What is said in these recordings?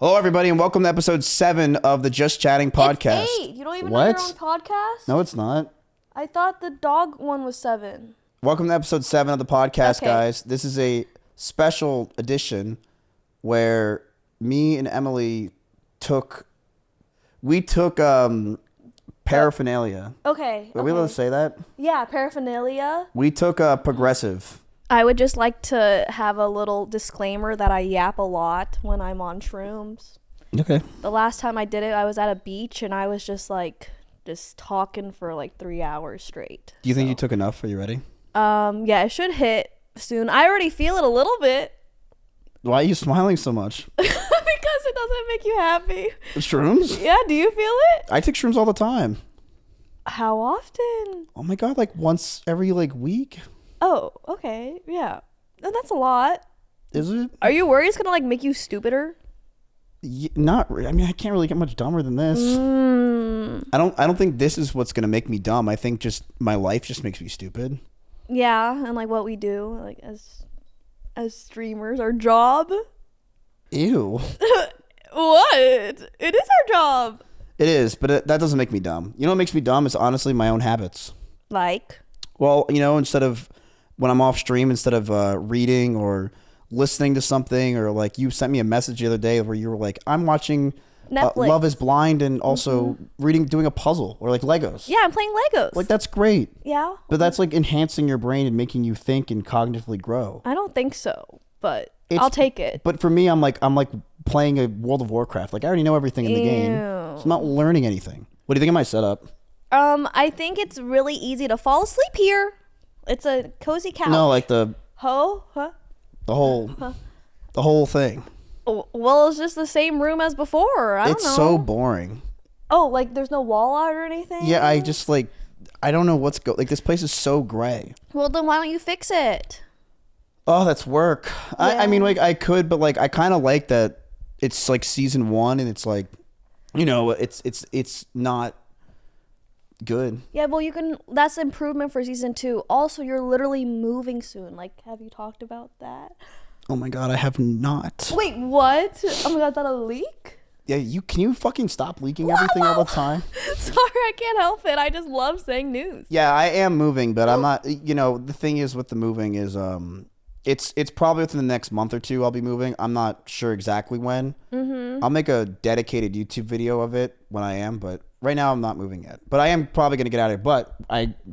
Hello, everybody, and welcome to episode 7 of the Just Chatting podcast. It's 8. You don't even know your own podcast? No, it's not. I thought the dog one was 7. Welcome to episode 7 of the podcast, guys. This is a special edition where me and Emily took paraphernalia. Okay. Are we allowed to say that? Yeah, paraphernalia. We took progressive. I would just like to have a little disclaimer that I yap a lot when I'm on shrooms. Okay. The last time I did it, I was at a beach and I was just talking for like 3 hours straight. Do you think you took enough? Are you ready? Yeah, it should hit soon. I already feel it a little bit. Why are you smiling so much? Because it doesn't make you happy. Shrooms? Yeah, do you feel it? I take shrooms all the time. How often? Oh my God, like once every week. Oh, okay. Yeah. That's a lot. Is it? Are you worried it's going to make you stupider? Not really. I mean, I can't really get much dumber than this. I don't think this is what's going to make me dumb. I think just my life just makes me stupid. Yeah, and what we do as streamers, our job. Ew. What? It is our job. It is, but that doesn't make me dumb. You know what makes me dumb is honestly my own habits. Well, instead of when I'm off stream, instead of reading or listening to something, or you sent me a message the other day where you were like, I'm watching Netflix. Love is Blind and also doing a puzzle or Legos. Yeah, I'm playing Legos. That's great. Yeah. But that's enhancing your brain and making you think and cognitively grow. I don't think so, but I'll take it. But for me, I'm playing a World of Warcraft. I already know everything in the game. So I'm not learning anything. What do you think of my setup? I think it's really easy to fall asleep here. It's a cozy couch. No, the whole thing. Well, it's just the same room as before. I don't know. It's so boring. Oh, there's no wall art or anything? Yeah, I just I don't know what's this place is so gray. Well, then why don't you fix it? Oh, that's work. Yeah. I mean, I could, but I kind of like that it's season 1 and it's it's not good. Yeah, well, that's improvement for season 2. Also, you're literally moving soon. Have you talked about that? Oh my God, I have not. Wait, what? Oh my God, is that a leak? Yeah, can you fucking stop leaking everything all the time? Sorry, I can't help it. I just love saying news. Yeah, I am moving, but I'm not, the thing is with the moving is, it's probably within the next month or 2 I'll be moving. I'm not sure exactly when. I'll make a dedicated YouTube video of it when I am, but right now I'm not moving yet. But I am probably going to get out of it. But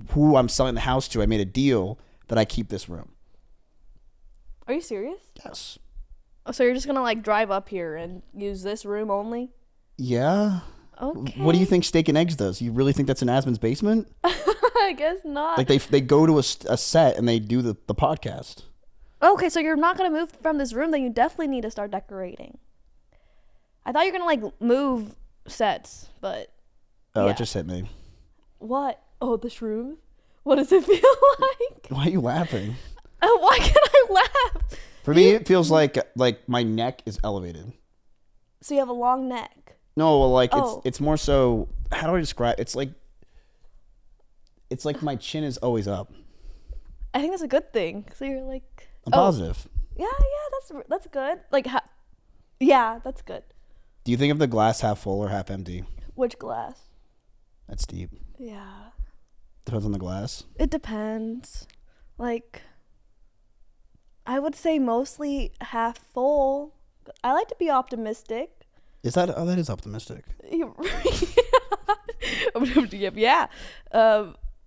who I'm selling the house to, I made a deal that I keep this room. Are you serious? Yes. Oh, so you're just going to drive up here and use this room only? Yeah. Okay. What do you think Steak and Eggs does? You really think that's in Asmon's basement? I guess not. They go to a set and they do the podcast. Okay, so you're not going to move from this room, then you definitely need to start decorating. I thought you were going to move sets, but Oh, yeah. It just hit me. What? Oh, the shrooms? What does it feel like? Why are you laughing? Why can't I laugh? For me, it feels like my neck is elevated. So you have a long neck? No, well, it's more so. How do I describe? It's like my chin is always up. I think that's a good thing. So you're I'm positive. Yeah, that's good. Yeah, that's good. Do you think of the glass half full or half empty? Which glass? That's deep. Yeah. Depends on the glass. It depends. I would say mostly half full. I like to be optimistic. Is that? Oh, that is optimistic. Yeah.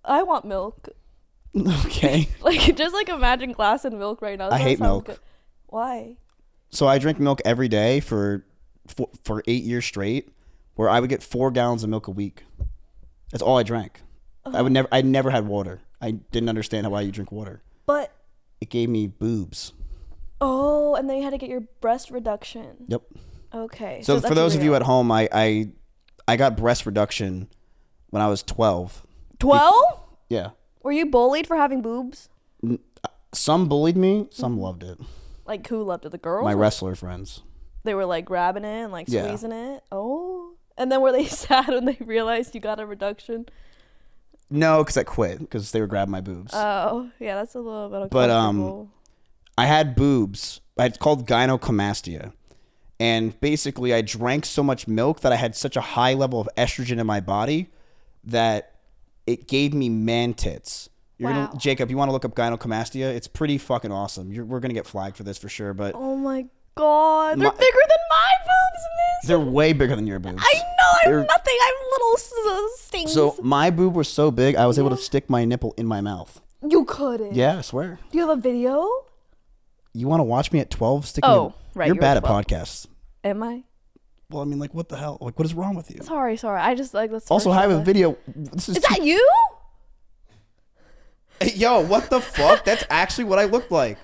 I want milk. Okay. Just imagine glass and milk right now. I hate milk. Good. Why? So I drink milk every day for 8 years straight, where I would get 4 gallons of milk a week. That's all I drank. I never had water. I didn't understand why you drink water. But it gave me boobs. Oh, and then you had to get your breast reduction. Yep. Okay. So for those of you at home, I got breast reduction when I was 12. 12? Yeah. Were you bullied for having boobs? Some bullied me. Some loved it. Who loved it? The girls? My wrestler friends. They were grabbing it and squeezing it? Oh. And then were they sad when they realized you got a reduction? No, because I quit because they were grabbing my boobs. Oh, yeah, that's a little bit uncomfortable. But I had boobs. It's called gynecomastia, And basically, I drank so much milk that I had such a high level of estrogen in my body that it gave me man tits. Jacob, you want to look up gynecomastia? It's pretty fucking awesome. We're going to get flagged for this for sure. But oh my God. They're bigger than my boobs, Miz. They're way bigger than your boobs. I know. I'm nothing. I'm little stings. So my boob was so big, I was able to stick my nipple in my mouth. You couldn't. Yeah, I swear. Do you have a video? You want to watch me at 12 sticking? Oh, right. You're bad at podcasts. Am I? Well, I mean, like, what the hell? Like, what is wrong with you? Sorry. I just like let's. Also, I have a video. Is that you? Hey, yo, what the fuck? That's actually what I looked like.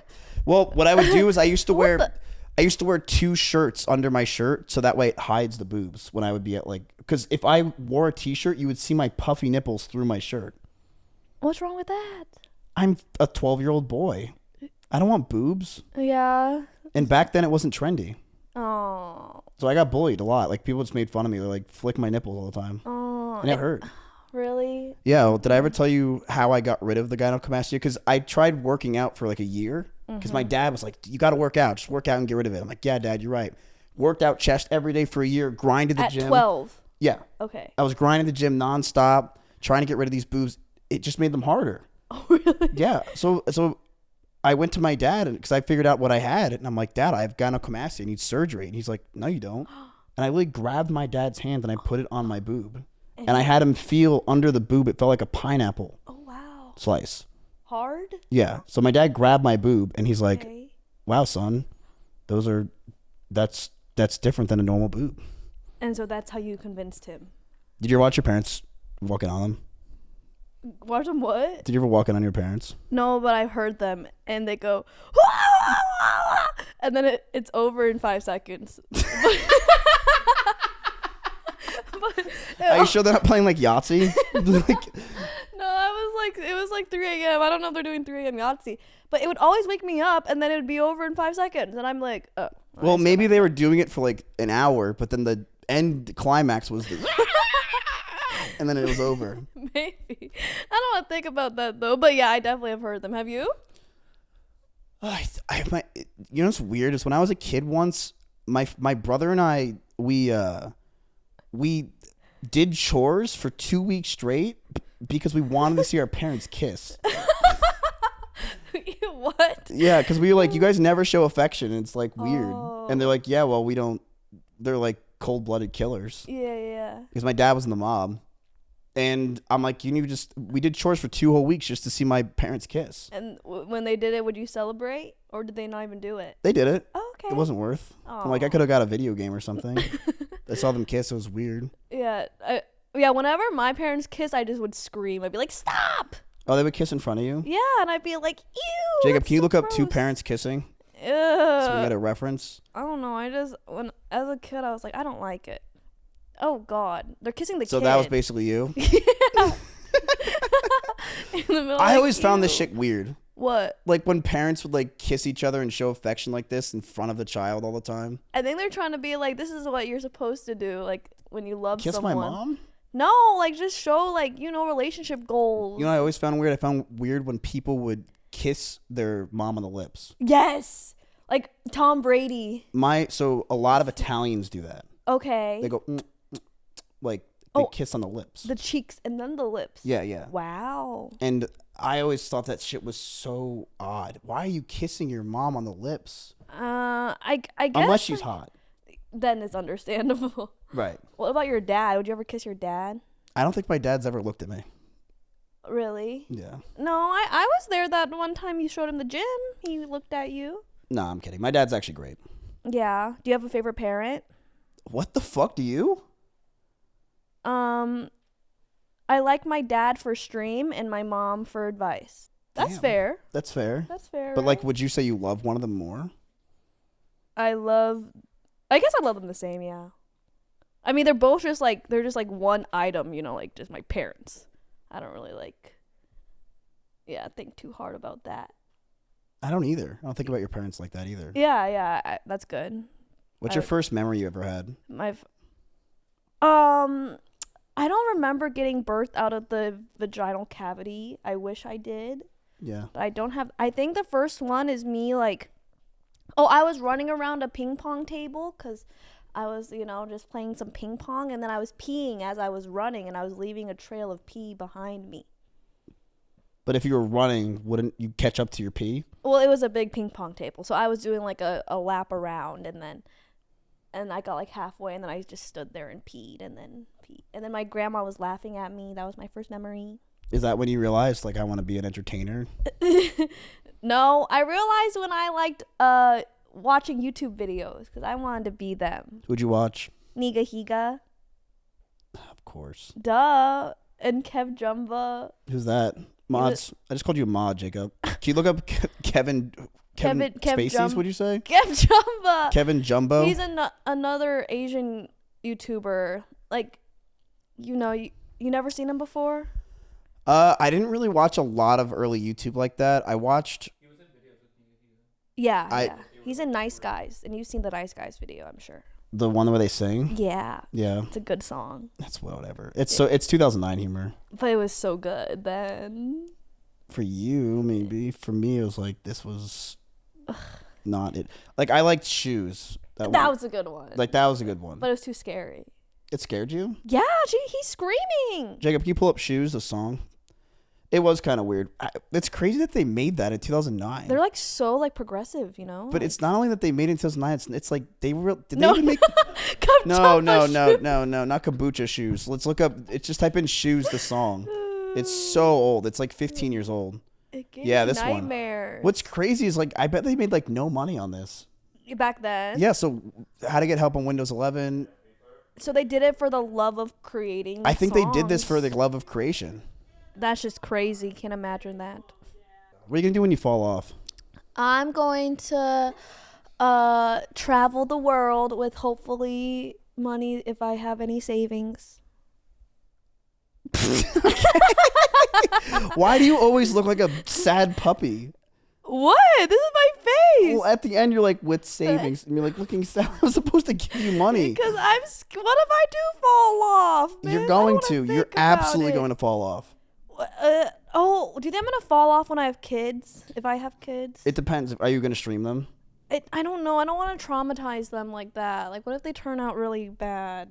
Well, what I would do is I used to wear 2 shirts under my shirt so that way it hides the boobs when I would be at because if I wore a t-shirt, you would see my puffy nipples through my shirt. What's wrong with that? I'm a 12-year-old boy. I don't want boobs. Yeah. And back then it wasn't trendy. Oh. So I got bullied a lot. Like people just made fun of me. They're like flick my nipples all the time. Oh. And it hurt. Really? Yeah. Well, did I ever tell you how I got rid of the gynecomastia? Because I tried working out for like a year. Because my dad was like, you got to work out. Just work out and get rid of it. I'm like, yeah, Dad, you're right. Worked out chest every day for a year. Grinded the gym. At 12? Yeah. Okay. I was grinding the gym nonstop, trying to get rid of these boobs. It just made them harder. Oh, really? Yeah. So I went to my dad because I figured out what I had. And I'm like, Dad, I have gynecomastia. I need surgery. And he's like, no, you don't. And I literally grabbed my dad's hand and I put it on my boob. And I had him feel under the boob. It felt like a pineapple slice. Hard? Yeah. So my dad grabbed my boob and he's like, wow, son, that's different than a normal boob. And so that's how you convinced him. Did you ever watch your parents walking on them? Watch them what? Did you ever walk in on your parents? No, but I've heard them and they go, and then it's over in 5 seconds. Are you sure they're not playing like Yahtzee? No, it was like 3 a.m. I don't know if they're doing 3 a.m. Yahtzee, but it would always wake me up and then it would be over in 5 seconds. And I'm like, oh. Well, maybe they were doing it for like an hour, but then the end climax was and then it was over. Maybe. I don't want to think about that though, but yeah, I definitely have heard them. Have you? You know what's weird is when I was a kid once, my brother and I, we did chores for 2 weeks straight because we wanted to see our parents kiss. What? Yeah, because we were like, you guys never show affection. It's like weird. And they're like, yeah, well, we don't. They're like cold-blooded killers. Yeah. Because my dad was in the mob. And I'm like, we did chores for 2 whole weeks just to see my parents kiss. And when they did it, would you celebrate? Or did they not even do it? They did it. Oh, okay. It wasn't worth. I'm like, I could have got a video game or something. I saw them kiss. It was weird. Yeah. Whenever my parents kiss, I just would scream. I'd be like, stop! Oh, they would kiss in front of you? Yeah, and I'd be like, ew! Jacob, can you look up 2 parents kissing? Ew. So we got a reference. I don't know. As a kid, I was like, I don't like it. Oh, God. They're kissing the kid. So that was basically you? Yeah. In the middle, I always found this shit weird. What? Like when parents would like kiss each other and show affection like this in front of the child all the time. I think they're trying to be like, this is what you're supposed to do. Like when you love someone. Kiss my mom? No, like just show like, relationship goals. You know, I always found weird. I found weird when people would kiss their mom on the lips. Yes. Like Tom Brady. So a lot of Italians do that. Okay. They go, like they kiss on the lips. The cheeks and then the lips. Yeah. Wow. And I always thought that shit was so odd. Why are you kissing your mom on the lips? I guess. Unless she's hot. Then it's understandable. Right. What about your dad? Would you ever kiss your dad? I don't think my dad's ever looked at me. Really? Yeah. No, I was there that one time you showed him the gym. He looked at you. No, I'm kidding. My dad's actually great. Yeah. Do you have a favorite parent? What the fuck do you? I like my dad for stream and my mom for advice. That's fair. That's fair. That's fair. But right? like, would you say you love one of them more? I guess I love them the same, yeah. I mean, they're just like one item, like just my parents. I don't really think too hard about that. I don't either. I don't think about your parents like that either. Yeah, that's good. What's your first memory you ever had? I don't remember getting birthed out of the vaginal cavity. I wish I did. Yeah. But I don't have. I think the first one is me Oh, I was running around a ping pong table because I was, just playing some ping pong, and then I was peeing as I was running, and I was leaving a trail of pee behind me. But if you were running, wouldn't you catch up to your pee? Well, it was a big ping pong table, so I was doing like a lap around, and I got like halfway, and then I just stood there and peed, and then my grandma was laughing at me. That was my first memory. Is that when you realized, like, I want to be an entertainer? No, I realized when I liked watching YouTube videos because I wanted to be them. Who'd you watch? Niga Higa. Of course. Duh. And Kev Jumba. Who's that? Mods. I just called you a mod, Jacob. Can you look up Kevin Spacey's, what'd you say? Kev Jumba. Kevin Jumbo? He's another Asian YouTuber. Like, you never seen him before? I didn't really watch a lot of early YouTube like that. I watched... He was in videos with me. Yeah. He's in Nice Guys, and you've seen the Nice Guys video, I'm sure. The one where they sing? Yeah. Yeah. It's a good song. That's whatever. It's 2009 humor. But it was so good then. For you, maybe. For me, it was like, this was not it. Like, I liked Shoes. That was a good one. Like, that was a good one. But it was too scary. It scared you? Yeah, he's screaming. Jacob, can you pull up Shoes, the song? It was kind of weird. It's crazy that they made that in 2009. They're like so like progressive, But it's not only that they made it in 2009. It's like they were. Did no, they even make? No, not kombucha shoes. Let's look up. It's just type in Shoes the song. It's so old. It's like 15 years old. It gave me this nightmares. one. What's crazy is like I bet they made like no money on this. Back then. Yeah. So how to get help on Windows 11? So they did it for the love of creating. I think they did this for the love of creation. That's just crazy. Can't imagine that. What are you gonna do when you fall off? I'm going to travel the world with hopefully money if I have any savings. Why do you always look like a sad puppy? What? This is my face. Well, at the end, you're like, with savings. And you're like, looking sad. I'm supposed to give you money. Because what if I do fall off, man? You're going to. You're absolutely going to fall off. Do you think I'm going to fall off when I have kids? If I have kids? It depends. Are you going to stream them? I don't know. I don't want to traumatize them like that. Like, what if they turn out really bad?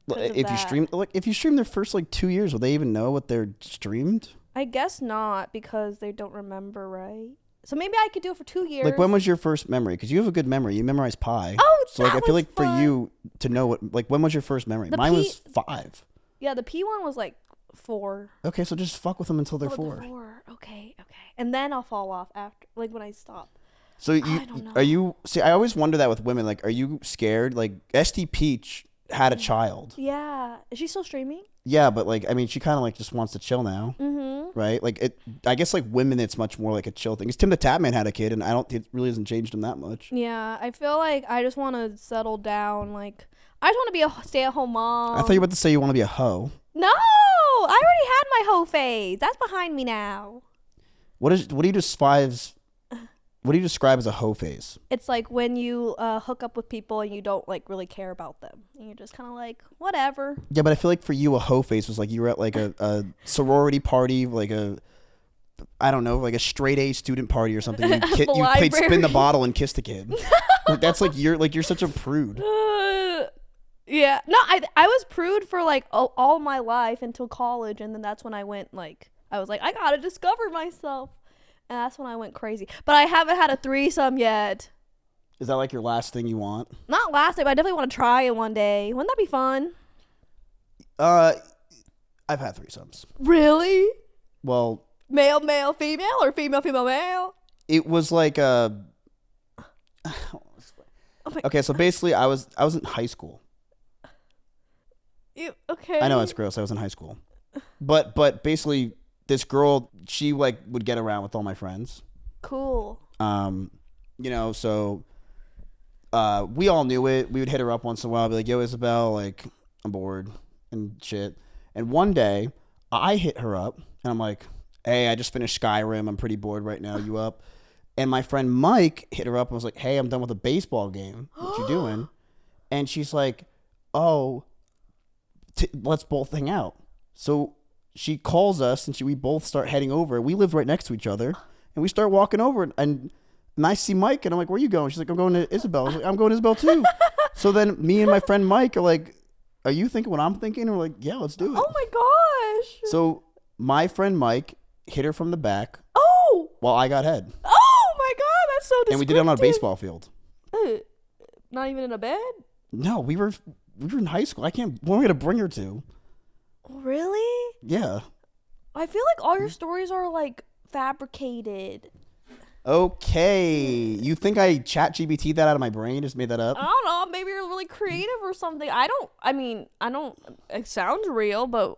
If you stream their first like 2 years, will they even know what they're streamed? I guess not, because they don't remember, right? So maybe I could do it for 2 years. Like, when was your first memory? Because you have a good memory. You memorized pi. Oh, so like I feel like fun. For you to know what, like, when was your first memory? Mine was 5. Yeah, the P one was like 4. Okay, so just fuck with them until they're 4. 4. Okay. And then I'll fall off after, like, when I stop. So I don't know. See, I always wonder that with women. Like, are you scared? Like, ST Peach had a child. Yeah. Is she still streaming? Yeah, but like, I mean, she kind of like just wants to chill now, right? Like, I guess like women, it's much more like a chill thing. Because Tim the Tatman had a kid, and it really hasn't changed him that much. Yeah, I feel like I just want to settle down. Like, I just want to be a stay-at-home mom. I thought you were about to say you want to be a hoe. No, I already had my hoe phase. That's behind me now. What do you describe as a hoe phase? It's like when you hook up with people and you don't like really care about them. And you're just kind of like, whatever. Yeah, but I feel like for you, a hoe phase was like you were at like a sorority party, like I don't know, like a straight A student party or something. You played spin the bottle and kissed a kid. Like, that's like you're such a prude. Yeah. No, I was prude for like all my life until college. And then that's when I went I was like, I got to discover myself. And that's when I went crazy. But I haven't had a threesome yet. Is that like your last thing you want? Not last thing, but I definitely want to try it one day. Wouldn't that be fun? I've had threesomes. Really? Well, male, female, or female, male? It was like okay, so basically I was in high school. Okay. I know it's gross. I was in high school. But basically this girl, she like would get around with all my friends. Cool. So we all knew it. We would hit her up once in a while, be like, yo, Isabel, like, I'm bored and shit. And one day I hit her up and I'm like, hey, I just finished Skyrim. I'm pretty bored right now. You up? And my friend Mike hit her up and was like, hey, I'm done with a baseball game. What you doing? And she's like, oh, let's both hang out. So she calls us and we both start heading over. We lived right next to each other and we start walking over and And I see Mike, and I'm like, where are you going? She's like, I'm going to Isabel. I was like, I'm going to Isabel too. So then me and my friend Mike are like, are you thinking what I'm thinking? And we're like, yeah, let's do it. Oh my gosh. So my friend Mike hit her from the back. Oh. While I got head. Oh my God, that's so descriptive. And we did it on a baseball field. Not even in a bed? No, we were in high school. What am I gonna bring her to? Really? Yeah. I feel like all your stories are like fabricated. Okay. You think I chat GBT that out of my brain? Just made that up? I don't know. Maybe you're really creative or something. It sounds real, but.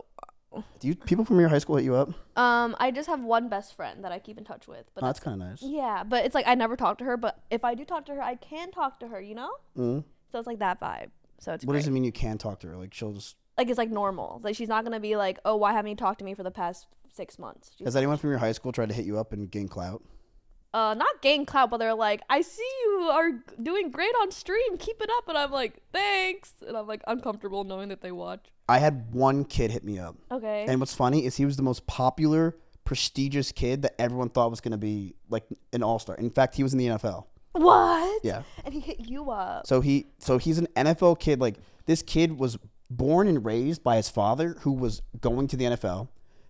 Do people from your high school hit you up? I just have one best friend that I keep in touch with. But that's kind of nice. Yeah, but it's like I never talk to her. But if I do talk to her, I can talk to her, you know? Mm. So it's like that vibe. So it's What great. does it mean you can talk to her? Like she'll just... Like it's like normal. Like she's not going to be like, oh, why haven't you talked to me for the past 6 months? Has anyone from your high school tried to hit you up and gain clout? Not gain clout, but they're like, I see you are doing great on stream. Keep it up. And I'm like, thanks. And I'm like uncomfortable knowing that they watch. I had one kid hit me up. Okay. And what's funny is he was the most popular, prestigious kid that everyone thought was going to be like an all-star. In fact, he was in the NFL. What? Yeah. And he hit you up. So he's an NFL kid. Like this kid was born and raised by his father who was going to the NFL,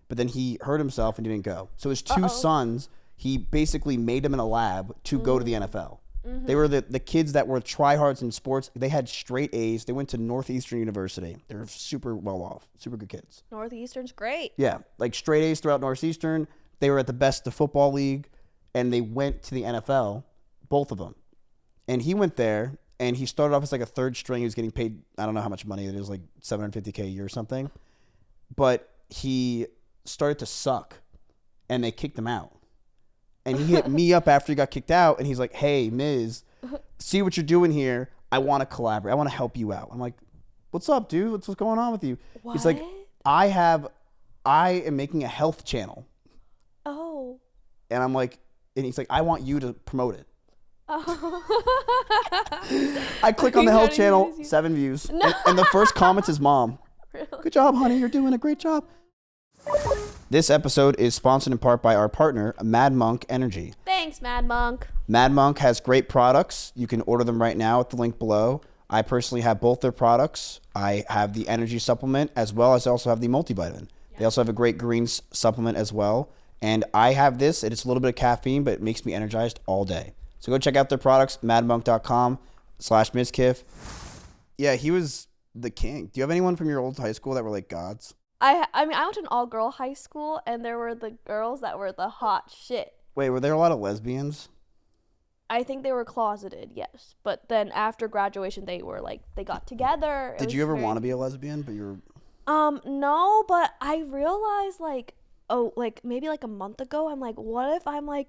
but then he hurt himself and didn't go. So his two sons, he basically made them in a lab to go to the NFL. Mm-hmm. They were the kids that were tryhards in sports. They had straight A's. They went to Northeastern University. They were super well off, super good kids. Northeastern's great. Yeah, like straight A's throughout Northeastern. They were at the best of football league, and they went to the NFL, both of them. And he went there, and he started off as like a third string. He was getting paid, I don't know how much money it is, like $750K a year or something. But he started to suck, and they kicked him out. And he hit me up after he got kicked out, and he's like, hey, Miz, see what you're doing here. I want to collaborate. I want to help you out. I'm like, what's up, dude? What's going on with you? What? He's like, I am making a health channel. Oh. And I'm like, and he's like, I want you to promote it. Oh. I click on the health channel, 7 views. No. And the first comment's his mom. Really? Good job, honey. You're doing a great job. This episode is sponsored in part by our partner, MADMONQ Energy. Thanks, MADMONQ. MADMONQ has great products. You can order them right now at the link below. I personally have both their products. I have the energy supplement as well as I also have the multivitamin. Yeah. They also have a great green supplement as well. And I have this, and it's a little bit of caffeine, but it makes me energized all day. So go check out their products, madmonk.com/MizKiff. Yeah, he was the king. Do you have anyone from your old high school that were like gods? I mean, I went to an all-girl high school, and there were the girls that were the hot shit. Wait, were there a lot of lesbians? I think they were closeted, yes. But then after graduation, they got together. Did you ever want to be a lesbian? But you were... No, but I realized, maybe a month ago, I'm like, what if I'm, bi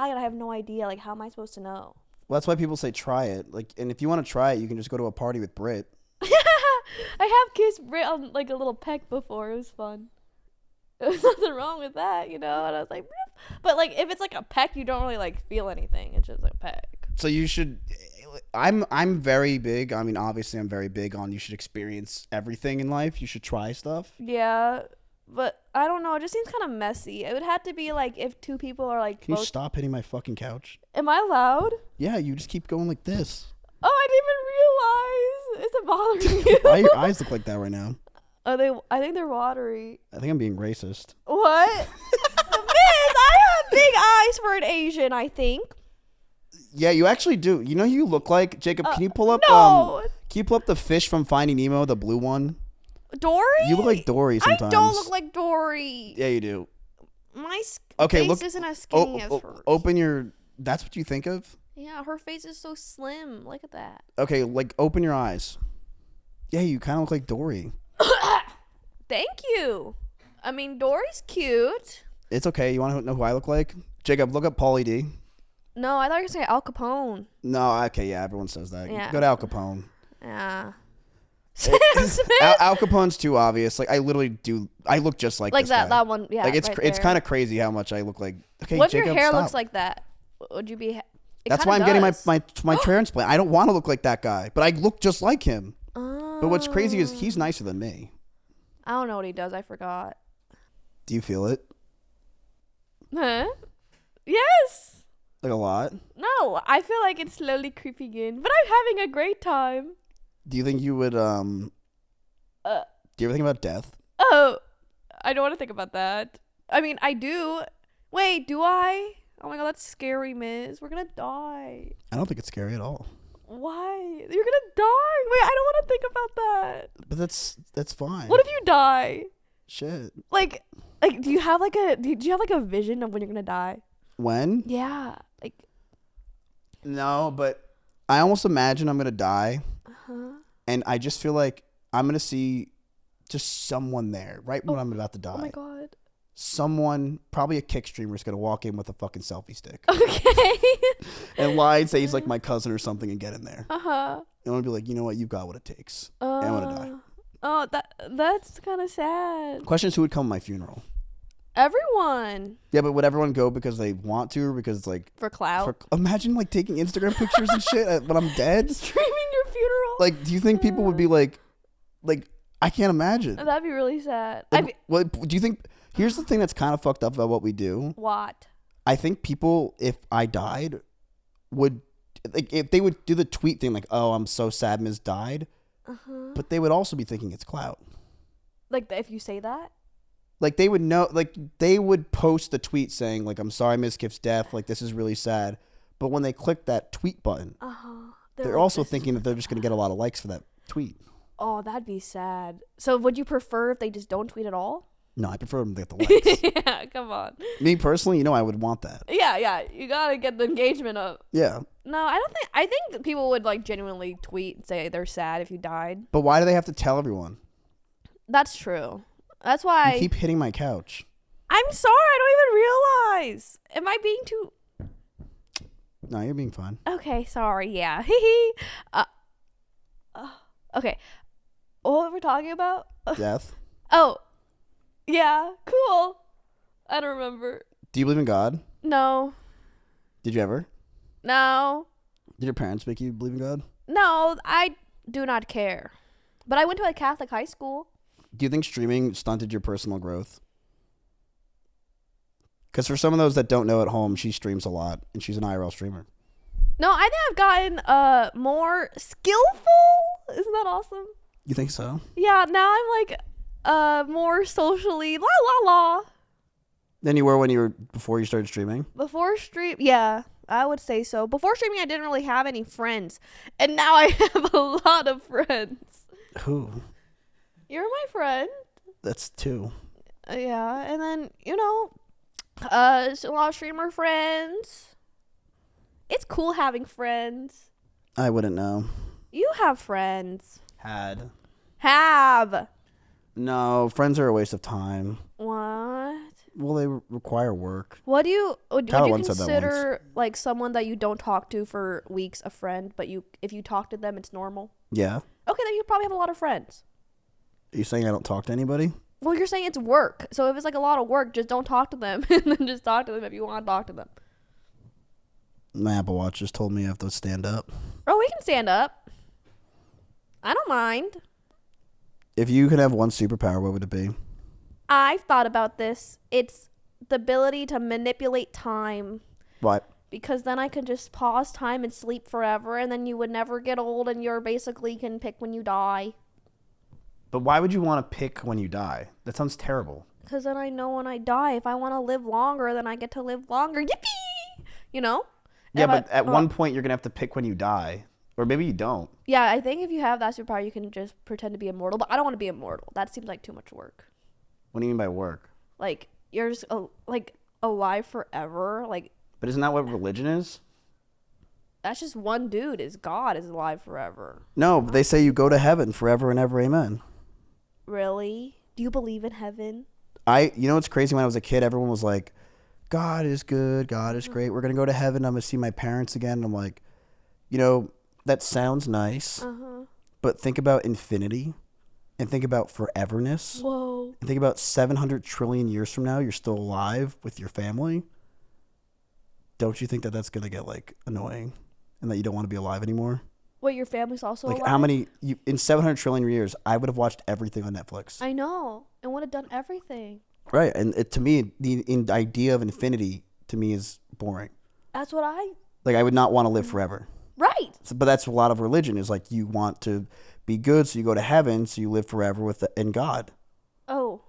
and I have no idea? Like, how am I supposed to know? Well, that's why people say try it. And if you want to try it, you can just go to a party with Britt. I have kissed Britt on, a little peck before. It was fun. There's nothing wrong with that, And I was like, but, if it's, a peck, you don't really, feel anything. It's just, a peck. So you should... I'm very big. I mean, obviously, I'm very big on you should experience everything in life. You should try stuff. Yeah, but I don't know. It just seems kind of messy. It would have to be, if two people are, Can you stop hitting my fucking couch? Am I loud? Yeah, you just keep going like this. Oh, I didn't even realize. Is it bothering you? Why your eyes look like that right now? Are they? I think they're watery. I think I'm being racist. What? Miz, I have big eyes for an Asian, I think. Yeah, you actually do. You know who you look like? Jacob, can you pull up the fish from Finding Nemo, the blue one? Dory? You look like Dory sometimes. I don't look like Dory. Yeah, you do. My face isn't as skinny as hers. Open your... That's what you think of? Yeah, her face is so slim. Look at that. Okay, open your eyes. Yeah, you kind of look like Dory. Thank you. I mean, Dory's cute. It's okay. You want to know who I look like? Jacob, look up Pauly D. No, I thought you were saying Al Capone. No, okay, yeah, everyone says that. Yeah. Go to Al Capone. Yeah. Al Capone's too obvious. I literally do. I look just like this that guy. That one. Yeah. It's kind of crazy how much I look like. Okay, what if Jacob, your hair stop. looks like that? Would you be? That's why I'm getting my transplant. I don't want to look like that guy, but I look just like him. Oh. But what's crazy is he's nicer than me. I don't know what he does. I forgot. Do you feel it? Huh? Yes. Like a lot? No, I feel like it's slowly creeping in, but I'm having a great time. Do you think you would do you ever think about death? Oh, I don't want to think about that. I mean, I do. Wait, do I? Oh my god, that's scary, Miz. We're gonna die. I don't think it's scary at all. Why? You're gonna die. Wait, I don't want to think about that. But that's fine. What if you die? Shit. Like, do you have like a vision of when you're gonna die? When? Yeah. Like. No, but I almost imagine I'm gonna die, And I just feel like I'm gonna see just someone there right when I'm about to die. Oh my god. Someone, probably a kick streamer, is gonna walk in with a fucking selfie stick. Okay. And lie and say he's like my cousin or something and get in there. And I'm gonna be like, you know what, you've got what it takes. And I'm gonna die. Oh, that's kind of sad. Question is, who would come to my funeral? Everyone. Yeah, but would everyone go because they want to or because like For clout. imagine like taking Instagram pictures and shit when I'm dead? Streaming your funeral. Like, do you think people would be like I can't imagine. That'd be really sad. Like, what do you think? Here's the thing that's kind of fucked up about what we do. What? I think people, if I died, would like if they would do the tweet thing like, "Oh, I'm so sad Miz died," but they would also be thinking it's clout. Like if you say that. Like they would know, like they would post the tweet saying like, "I'm sorry Miz Kip's death. Like this is really sad." But when they click that tweet button, they're like, also thinking that they're just gonna get a lot of likes for that tweet. Oh, that'd be sad. So would you prefer if they just don't tweet at all? No, I prefer them to get the likes. Yeah, come on. Me personally, I would want that. Yeah, you gotta get the engagement up. Yeah. No, I think that people would like genuinely tweet and say they're sad if you died. But why do they have to tell everyone? That's true. That's why You keep hitting my couch. I'm sorry, I don't even realize. Am I being too No, you're being fine. Okay, sorry, yeah. Okay. What were we talking about? Death. Oh. Yeah, cool. I don't remember. Do you believe in God? No. Did you ever? No. Did your parents make you believe in God? No, I do not care. But I went to a Catholic high school. Do you think streaming stunted your personal growth? Because for some of those that don't know at home, she streams a lot, and she's an IRL streamer. No, I think I've gotten more skillful. Isn't that awesome? You think so? Yeah, now I'm like more socially la. Than you were before you started streaming? Before stream, yeah, I would say so. Before streaming, I didn't really have any friends, and now I have a lot of friends. Who? You're my friend. That's two. Yeah, and then a lot of streamer friends. It's cool having friends. I wouldn't know. You have friends. Have. No, friends are a waste of time. What? Well, they require work. Would you once said that consider like someone that you don't talk to for weeks a friend, but if you talk to them, it's normal? Yeah. Okay, then you probably have a lot of friends. Are you saying I don't talk to anybody? Well, you're saying it's work. So if it's like a lot of work, just don't talk to them, and then just talk to them if you want to talk to them. My Apple Watch just told me I have to stand up. Oh, we can stand up. I don't mind. If you could have one superpower, what would it be? I've thought about this. It's the ability to manipulate time. What? Because then I could just pause time and sleep forever, and then you would never get old, and you're basically can pick when you die. But why would you want to pick when you die? That sounds terrible. Because then I know when I die, if I want to live longer, then I get to live longer. Yippee! Yeah, but at one point you're going to have to pick when you die. Or maybe you don't. Yeah, I think if you have that superpower, you can just pretend to be immortal. But I don't want to be immortal. That seems like too much work. What do you mean by work? Like, you're just alive forever. But isn't that what religion is? That's just one dude. God is alive forever. No, they say you go to heaven forever and ever. Amen. Really? Do you believe in heaven? What's crazy? When I was a kid, everyone was like, God is good. God is great. We're going to go to heaven. I'm going to see my parents again. And I'm like, that sounds nice. But think about infinity and think about foreverness. Whoa. And think about 700 trillion years from now, you're still alive with your family. Don't you think that that's going to get annoying and that you don't want to be alive anymore? Wait, your family's also alive? How many in 700 trillion years, I would have watched everything on Netflix. I know. And would have done everything. Right. And to me, the idea of infinity to me is boring. That's what I. Like, I would not want to live forever. Right. So, but that's a lot of religion is like you want to be good, so you go to heaven, so you live forever in God. Oh,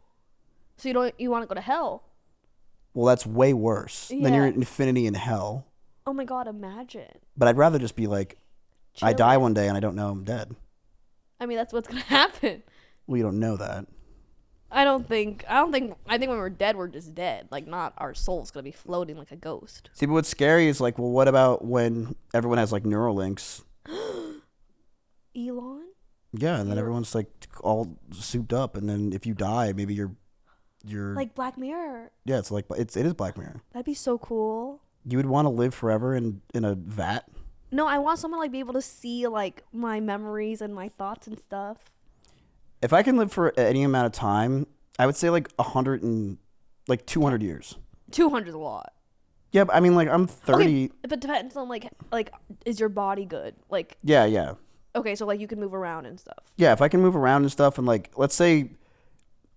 so you want to go to hell? Well, that's way worse. Yeah. Then you're in infinity in hell. Oh my God, imagine. But I'd rather just be like, Chilling. I die one day and I don't know I'm dead. I mean, that's what's gonna happen. Well, you don't know that. I think when we're dead, we're just dead. Like, not our soul's gonna be floating like a ghost. See, but what's scary is like, well, what about when everyone has like neural links? Elon? Yeah, and then everyone's like all souped up, and then if you die, maybe you're like Black Mirror. Yeah, it's like it is Black Mirror. That'd be so cool. You would want to live forever in a vat? No, I want someone to like be able to see like my memories and my thoughts and stuff. If I can live for any amount of time, I would say like 100 and like 200 years. 200's a lot. Yeah, but I mean, like I'm 30. Okay, but depends on like is your body good? Like Yeah. Okay, so like you can move around and stuff. Yeah, if I can move around and stuff, and like let's say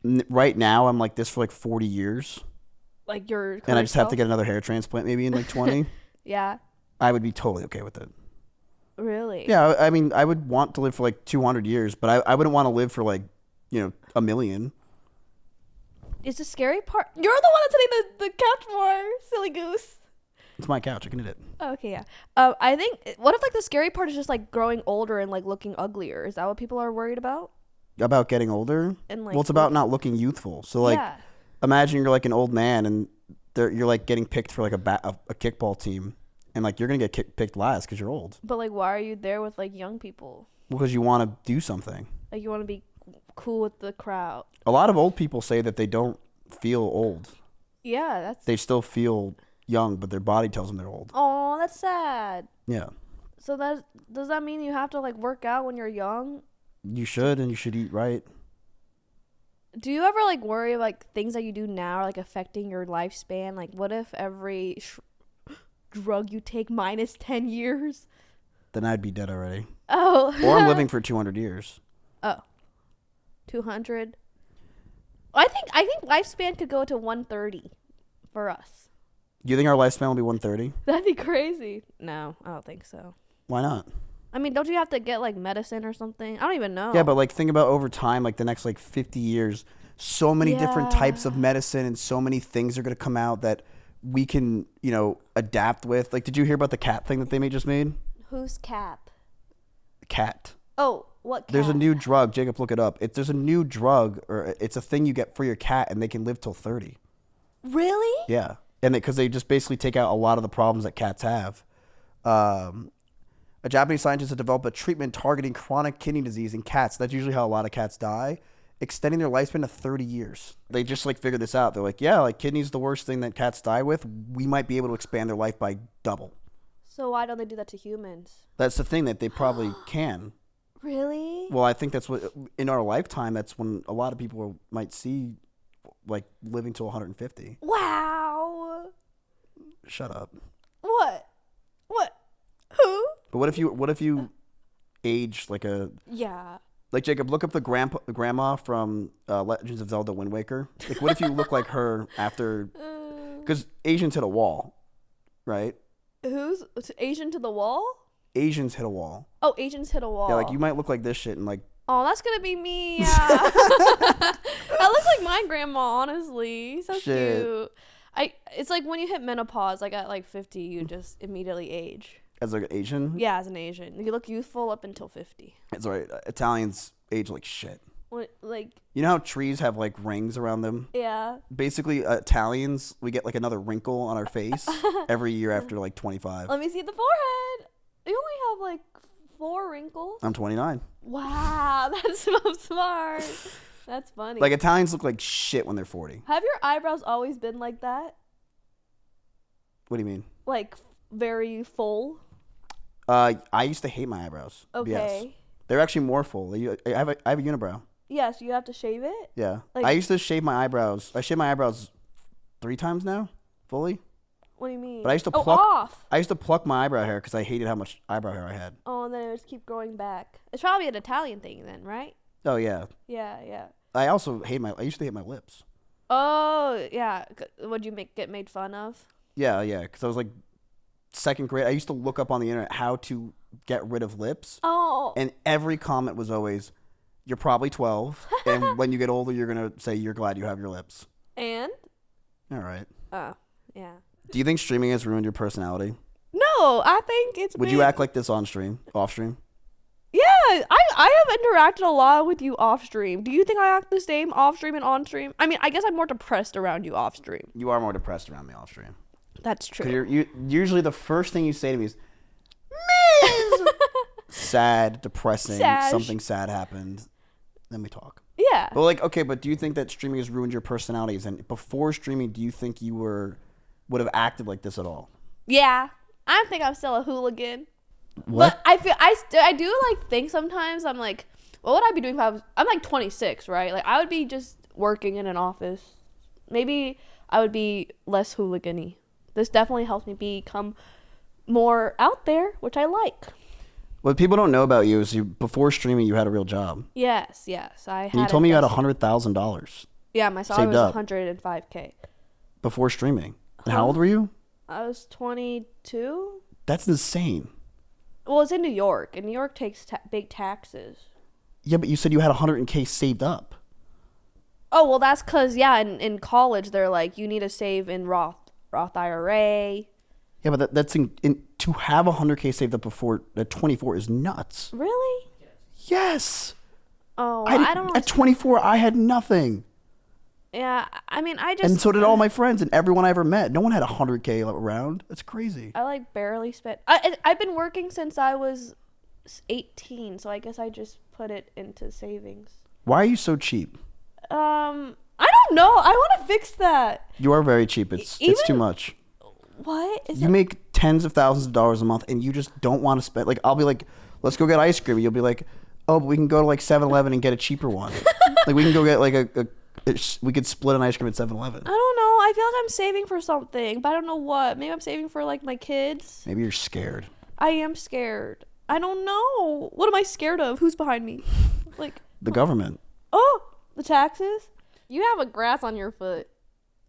right now I'm like this for like 40 years. Like your and I just have to get another hair transplant maybe in like 20. Yeah. I would be totally okay with it. Really? Yeah, I mean, I would want to live for like 200 years, but I wouldn't want to live for like, 1,000,000. Is the scary part? You're the one that's hitting the couch more, silly goose. It's my couch. I can hit it. Oh, okay, yeah. I think, what if like the scary part is just like growing older and like looking uglier? Is that what people are worried about? About getting older? And like, well, it's about not looking youthful. So like, yeah. Imagine you're like an old man and you're like getting picked for like a kickball team. And like you're going to get picked last because you're old. But like, why are you there with like young people? Because you want to do something. Like you want to be cool with the crowd. A lot of old people say that they don't feel old. Yeah, they still feel young, but their body tells them they're old. Oh, that's sad. Yeah. So does that mean you have to like work out when you're young? You should, and you should eat right. Do you ever like worry like things that you do now are like affecting your lifespan? Like what if every drug you take minus 10 years? Then I'd be dead already. Oh. Or I'm living for 200 years. Oh. 200. I think lifespan could go to 130 for us. Do you think our lifespan will be 130? That'd be crazy. No, I don't think so. Why not? I mean, don't you have to get like medicine or something? I don't even know. Yeah, but like think about over time, like the next like 50 years, so many different types of medicine and so many things are going to come out that we can, adapt with. Like, did you hear about the cat thing that they just made? Who's Cap? Cat. Oh, what cat? There's a new drug. Jacob, look it up. There's a new drug, or it's a thing you get for your cat, and they can live till 30. Really? Yeah. And because they just basically take out a lot of the problems that cats have. A Japanese scientist has developed a treatment targeting chronic kidney disease in cats. That's usually how a lot of cats die, extending their lifespan to 30 years. They just like figured this out. They're like, yeah, like kidney's the worst thing that cats die with. We might be able to expand their life by double. So why don't they do that to humans? That's the thing, that they probably can. Really? Well, I think that's what, in our lifetime, that's when a lot of people might see like living to 150. Wow. Shut up. What? Who? But what if you age like a... Yeah. Like, Jacob, look up the grandma from Legends of Zelda Wind Waker. Like, what if you look like her after... Because Asians hit a wall, right? Who's Asian to the wall? Asians hit a wall. Oh, Asians hit a wall. Yeah, like you might look like this shit and like... Oh, that's gonna be me. Yeah. That looks like my grandma, honestly. So shit. Cute. It's like when you hit menopause, like at like 50, you just immediately age. As like an Asian? Yeah, as an Asian. You look youthful up until 50. That's right. Italians age like shit. What, like... You know how trees have like rings around them? Yeah. Basically, Italians, we get like another wrinkle on our face every year after like 25. Let me see the forehead. You only have like 4 wrinkles. I'm 29. Wow, that's so smart. That's funny. Like, Italians look like shit when they're 40. Have your eyebrows always been like that? What do you mean? Like very full? I used to hate my eyebrows. Okay. Yes. They're actually more full. I have a unibrow. Yeah, so you have to shave it? Yeah. Like, I used to shave my eyebrows. I shave my eyebrows 3 times now, fully. What do you mean? But I used to pluck. Off. I used to pluck my eyebrow hair because I hated how much eyebrow hair I had. Oh, and then it would just keep growing back. It's probably an Italian thing then, right? Oh yeah. Yeah. I also I used to hate my lips. Oh, yeah. Would you get made fun of? Yeah, because I was like second grade, I used to look up on the internet how to get rid of lips. Oh. And every comment was always, you're probably 12. And when you get older, you're going to say you're glad you have your lips. And? All right. Oh, yeah. Do you think streaming has ruined your personality? No, I think it's Would you act like this on stream, off stream? Yeah, I have interacted a lot with you off stream. Do you think I act the same off stream and on stream? I mean, I guess I'm more depressed around you off stream. You are more depressed around me off stream. That's true. Because usually the first thing you say to me is, Miz! Sad, depressing, something sad happened. Then we talk. Yeah. But like, okay, but do you think that streaming has ruined your personalities? And before streaming, do you think you would have acted like this at all? Yeah. I think I'm still a hooligan. What? But I do like think sometimes I'm like, what would I be doing if I'm like 26, right? Like I would be just working in an office. Maybe I would be less hooligan-y. This definitely helps me become more out there, which I like. What people don't know about you is before streaming, you had a real job. Yes. I had. And you told me you had $100,000. Yeah, my salary was $105K. Before streaming. And how old were you? I was 22. That's insane. Well, it's in New York, and New York takes big taxes. Yeah, but you said you had $100K saved up. Oh, well, that's because, yeah, in college, they're like, you need to save in Roth IRA. Yeah, but that's to have $100K saved up before at 24 is nuts. Really? Yes. Oh, I don't. At 24, I had nothing. Yeah, I mean, and so did all my friends and everyone I ever met. No one had $100K around. That's crazy. I like barely spent. I've been working since I was 18, so I guess I just put it into savings. Why are you so cheap? I don't know. I want to fix that. You are very cheap. It's too much. What? You make tens of thousands of dollars a month and you just don't want to spend. Like, I'll be like, let's go get ice cream. You'll be like, oh, but we can go to like 7-Eleven and get a cheaper one. Like, we can go get like we could split an ice cream at 7-Eleven. I don't know. I feel like I'm saving for something, but I don't know what. Maybe I'm saving for like my kids. Maybe you're scared. I am scared. I don't know. What am I scared of? Who's behind me? Like the government. Oh, the taxes? You have a grass on your foot.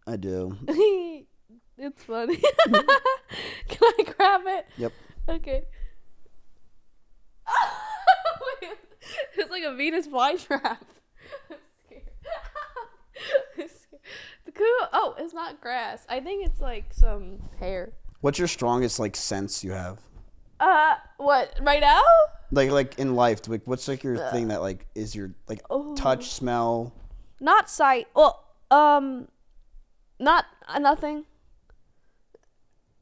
I do. It's funny. Can I grab it? Yep. Okay. It's like a Venus flytrap. Oh, it's not grass. I think it's like some hair. What's your strongest like sense you have? What right now? Like in life, like what's like your thing that like is your like touch, smell? Not sight. Well, not nothing.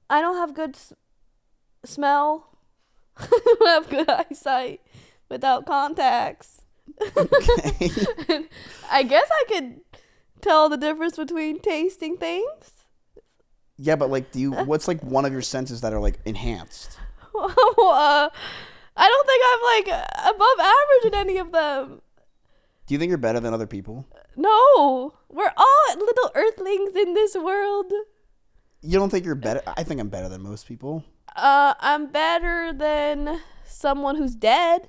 I don't have good smell. I don't have good eyesight without contacts. Okay. I guess I could tell the difference between tasting things. Yeah, but like, what's like one of your senses that are like enhanced? I don't think I'm like above average in any of them. Do you think you're better than other people? No, we're all little earthlings in this world. You don't think you're better? I think I'm better than most people. I'm better than someone who's dead.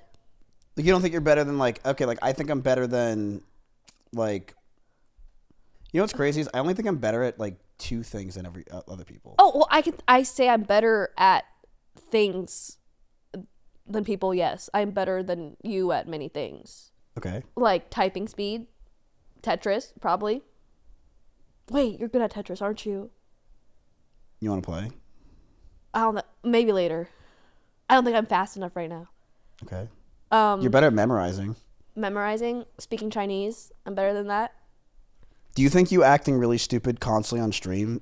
Like, you don't think you're better than like, okay, like I think I'm better than like, you know what's crazy is I only think I'm better at like 2 things than every other people. Oh, well, I say I'm better at things than people. Yes, I'm better than you at many things. Okay. Like typing speed, Tetris, probably. Wait, you're good at Tetris, aren't you? You want to play? I don't know. Maybe later. I don't think I'm fast enough right now. Okay. You're better at memorizing. Memorizing, speaking Chinese. I'm better than that. Do you think you acting really stupid constantly on stream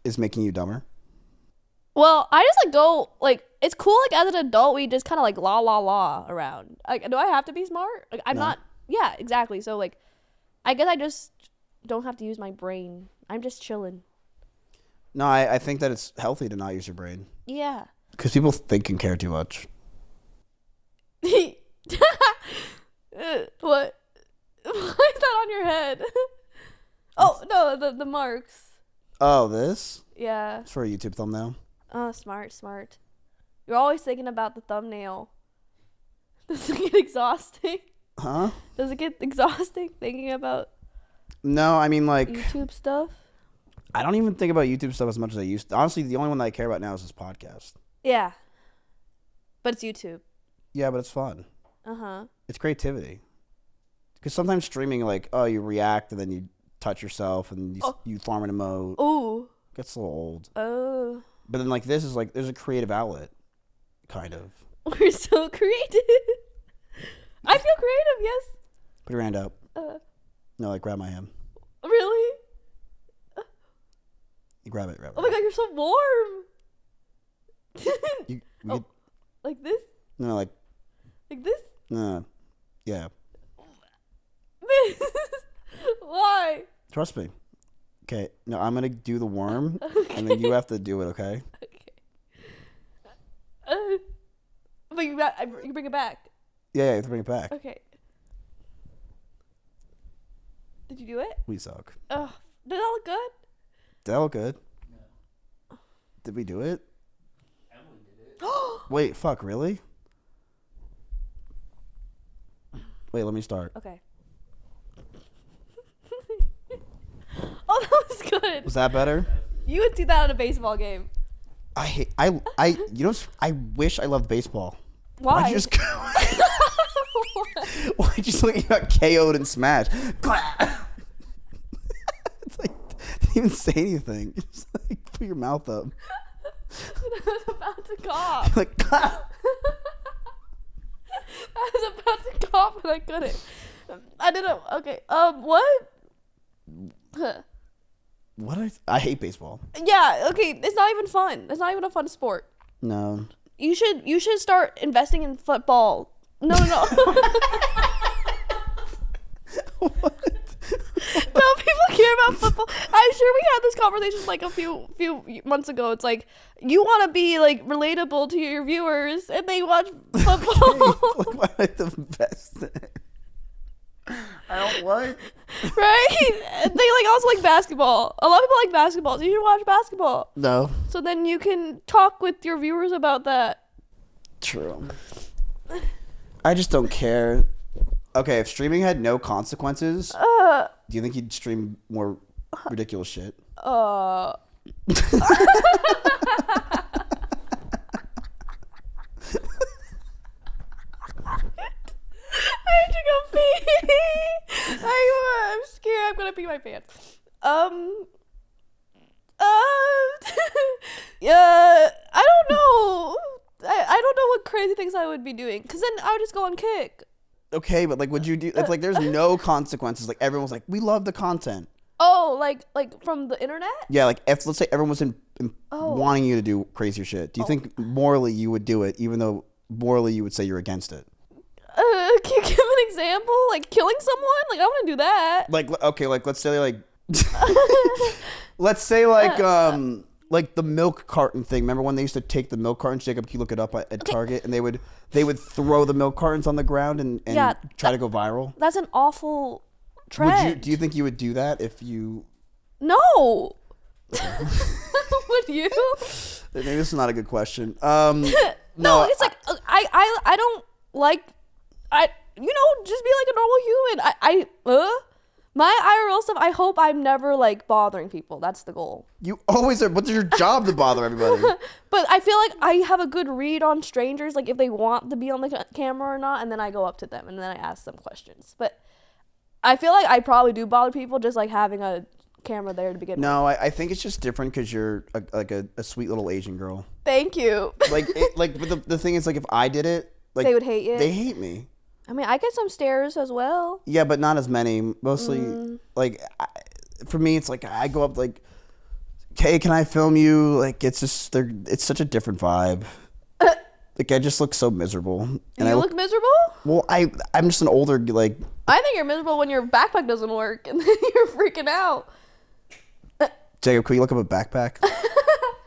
is making you dumber? Well, I just like go like it's cool like as an adult we just kind of like la around. Like, do I have to be smart? Like I'm not. Yeah, exactly. So like, I guess I just don't have to use my brain. I'm just chilling. No, I think that it's healthy to not use your brain. Yeah. Because people think and care too much. What? Why is that on your head? Oh no, the marks. Oh, this? Yeah. It's for a YouTube thumbnail. Oh, smart. You're always thinking about the thumbnail. Does it get exhausting? Huh? Does it get exhausting thinking about No, I mean like YouTube stuff? I don't even think about YouTube stuff as much as I used to. Honestly, the only one that I care about now is this podcast. Yeah. But it's YouTube. Yeah, but it's fun. Uh-huh. It's creativity. Because sometimes streaming, like, oh, you react and then you touch yourself and you farm an emote. Ooh. Gets a little old. Oh. But then, like, this is like, there's a creative outlet, kind of. We're so creative. I feel creative, yes. Put your hand up. No, like, grab my hand. Really? You grab it, grab it. Oh my god, you're so warm. Like this? No, like this? No. Yeah. This. Why? Trust me. Okay. No, I'm gonna do the worm, and then you have to do it. Okay. Okay. But you bring it back. Yeah, you have to bring it back. Okay. Did you do it? We suck. Ugh. Did that look good? Did that look good? No. Did we do it? Emily did it. Wait, fuck, really? Wait, let me start. Okay. Oh, that was good. Was that better? You would see that at a baseball game. I you know, I wish I loved baseball. Why? Why'd you just Why'd you just like got KO'd and smashed? It's like, didn't even say anything. Just like put your mouth up. I was about to cough. Like, I was about to cough and I couldn't. I didn't. Okay. What? what? I hate baseball. Yeah. Okay. It's not even fun. It's not even a fun sport. No. You should start investing in football. No. What? No, people care about football. I'm sure we had this conversation like a few months ago. It's like you want to be like relatable to your viewers, and they watch football. Like, why I the best? I don't what? Right? They like also like basketball. A lot of people like basketball, so you should watch basketball. No. So then you can talk with your viewers about that. True. I just don't care. Okay, if streaming had no consequences, do you think you'd stream more ridiculous shit? I have to go pee. I'm scared. I'm gonna pee my pants. Yeah, I don't know. I don't know what crazy things I would be doing, because then I would just go on Kick. Okay, but like, would you do if like there's no consequences? Like everyone's like, we love the content. Oh, like from the internet? Yeah, like if let's say everyone was in wanting you to do crazier shit, do you think morally you would do it, even though morally you would say you're against it? Can you give an example? Like killing someone? Like I want to do that. Like okay, like let's say like let's say like the milk carton thing. Remember when they used to take the milk cartons? Jacob, can you look it up at Target? And they would throw the milk cartons on the ground and try to go viral. That's an awful trend. Do you think you would do that if you? No. Would you? Maybe this is not a good question. No, it's like I don't like just be like a normal human. My IRL stuff, I hope I'm never like bothering people. That's the goal. You always are. What's your job to bother everybody? But I feel like I have a good read on strangers, like if they want to be on the camera or not, and then I go up to them and then I ask them questions. But I feel like I probably do bother people just like having a camera there to begin with. No, I think it's just different because you're a sweet little Asian girl. Thank you. But the thing is, like, if I did it, like they would hate you. They hate me. I mean, I get some stares as well. Yeah, but not as many. Mostly, for me, it's like I go up like, "Hey, can I film you?" Like, it's just it's such a different vibe. Like, I just look so miserable. And you look miserable? Well, I'm just an older like. I think you're miserable when your backpack doesn't work and then you're freaking out. Jacob, can you look up a backpack?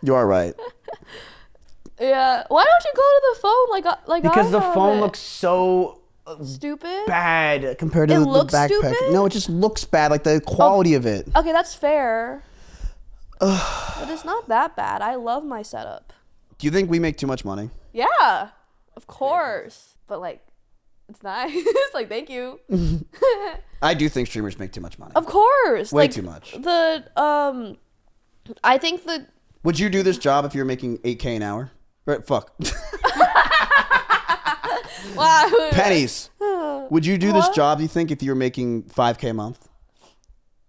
You are right. Yeah. Why don't you go to the phone like because the phone looks so stupid bad compared to the backpack. Stupid? No, it just looks bad, like the quality of it. Okay, that's fair. But it's not that bad. I love my setup. Do you think we make too much money? Yeah, of course. But like, it's nice. Like, thank you. I do think streamers make too much money. Of course. Way like, too much. The I think the Would you do this job if you were making $8K an hour? Right, fuck. Pennies. Would you do this job, you think, if you were making $5K a month?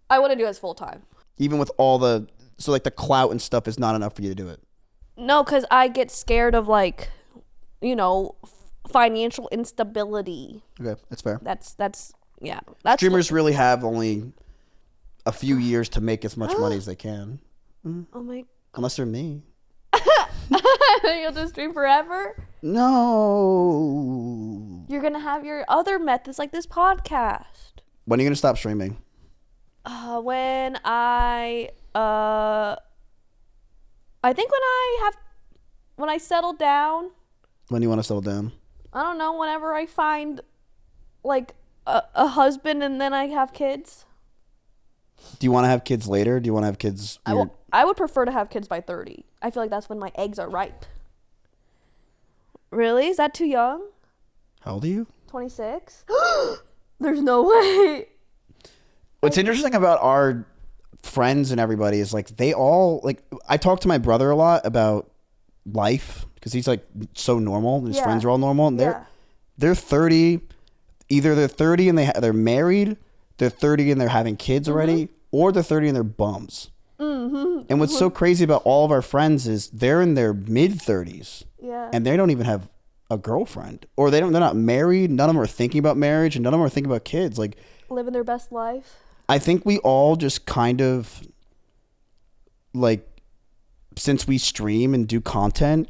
I wouldn't do it as full time. Even with all the the clout and stuff is not enough for you to do it. No, because I get scared of financial instability. Okay, that's fair. That's Streamers really have only a few years to make as much money as they can. Oh my. Unless they're me. You'll just stream forever? No. You're going to have your other methods like this podcast. When are you going to stop streaming? When I think when I settle down. When do you want to settle down? I don't know, whenever I find like a husband and then I have kids. Do you want to have kids later? Do you want to have kids? I would prefer to have kids by 30. I feel like that's when my eggs are ripe. Really? Is that too young? How old are you? 26? There's no way. What's interesting about our friends and everybody is like they all like I talk to my brother a lot about life because he's like so normal. His friends are all normal and they're 30. Either they're 30 and they're married, they're 30 and they're having kids already, or they're 30 and they're bums. And what's so crazy about all of our friends is they're in their mid 30s and they don't even have a girlfriend, or they're not married. None of them are thinking about marriage, and none of them are thinking about kids. Like living their best life. I think we all just kind of like, since we stream and do content,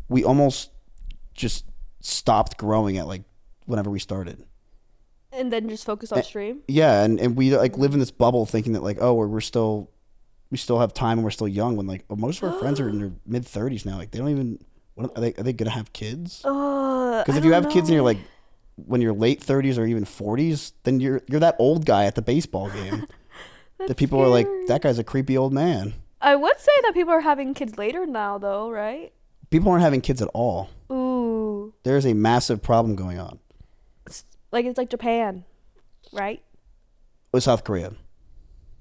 we almost just stopped growing at like whenever we started. And then just focus on stream? Yeah, and we like live in this bubble thinking that like, oh, we still have time and we're still young, when like most of our friends are in their mid 30s now. Like they don't even, are they gonna have kids? Because if you have kids and you're like, when you're late 30s or even 40s, then you're that old guy at the baseball game. That people are like, that guy's a creepy old man. I would say that people are having kids later now though, right? People aren't having kids at all. Ooh. There's a massive problem going on. It's like Japan, right? Or South Korea.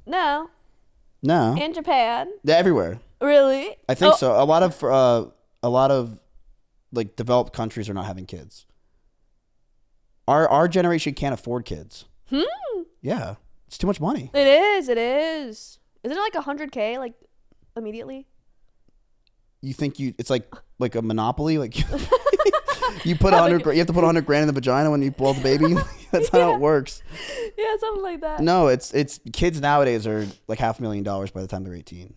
No. In Japan. They're everywhere. Really? I think so. A lot of like developed countries are not having kids. Our generation can't afford kids. Yeah. It's too much money. It is. Isn't it like $100K like immediately? You think it's like a monopoly? Like you put you have to put $100,000 in the vagina when you pull the baby? That's how it works. Yeah, something like that. No, it's kids nowadays are like $500,000 by the time they're 18.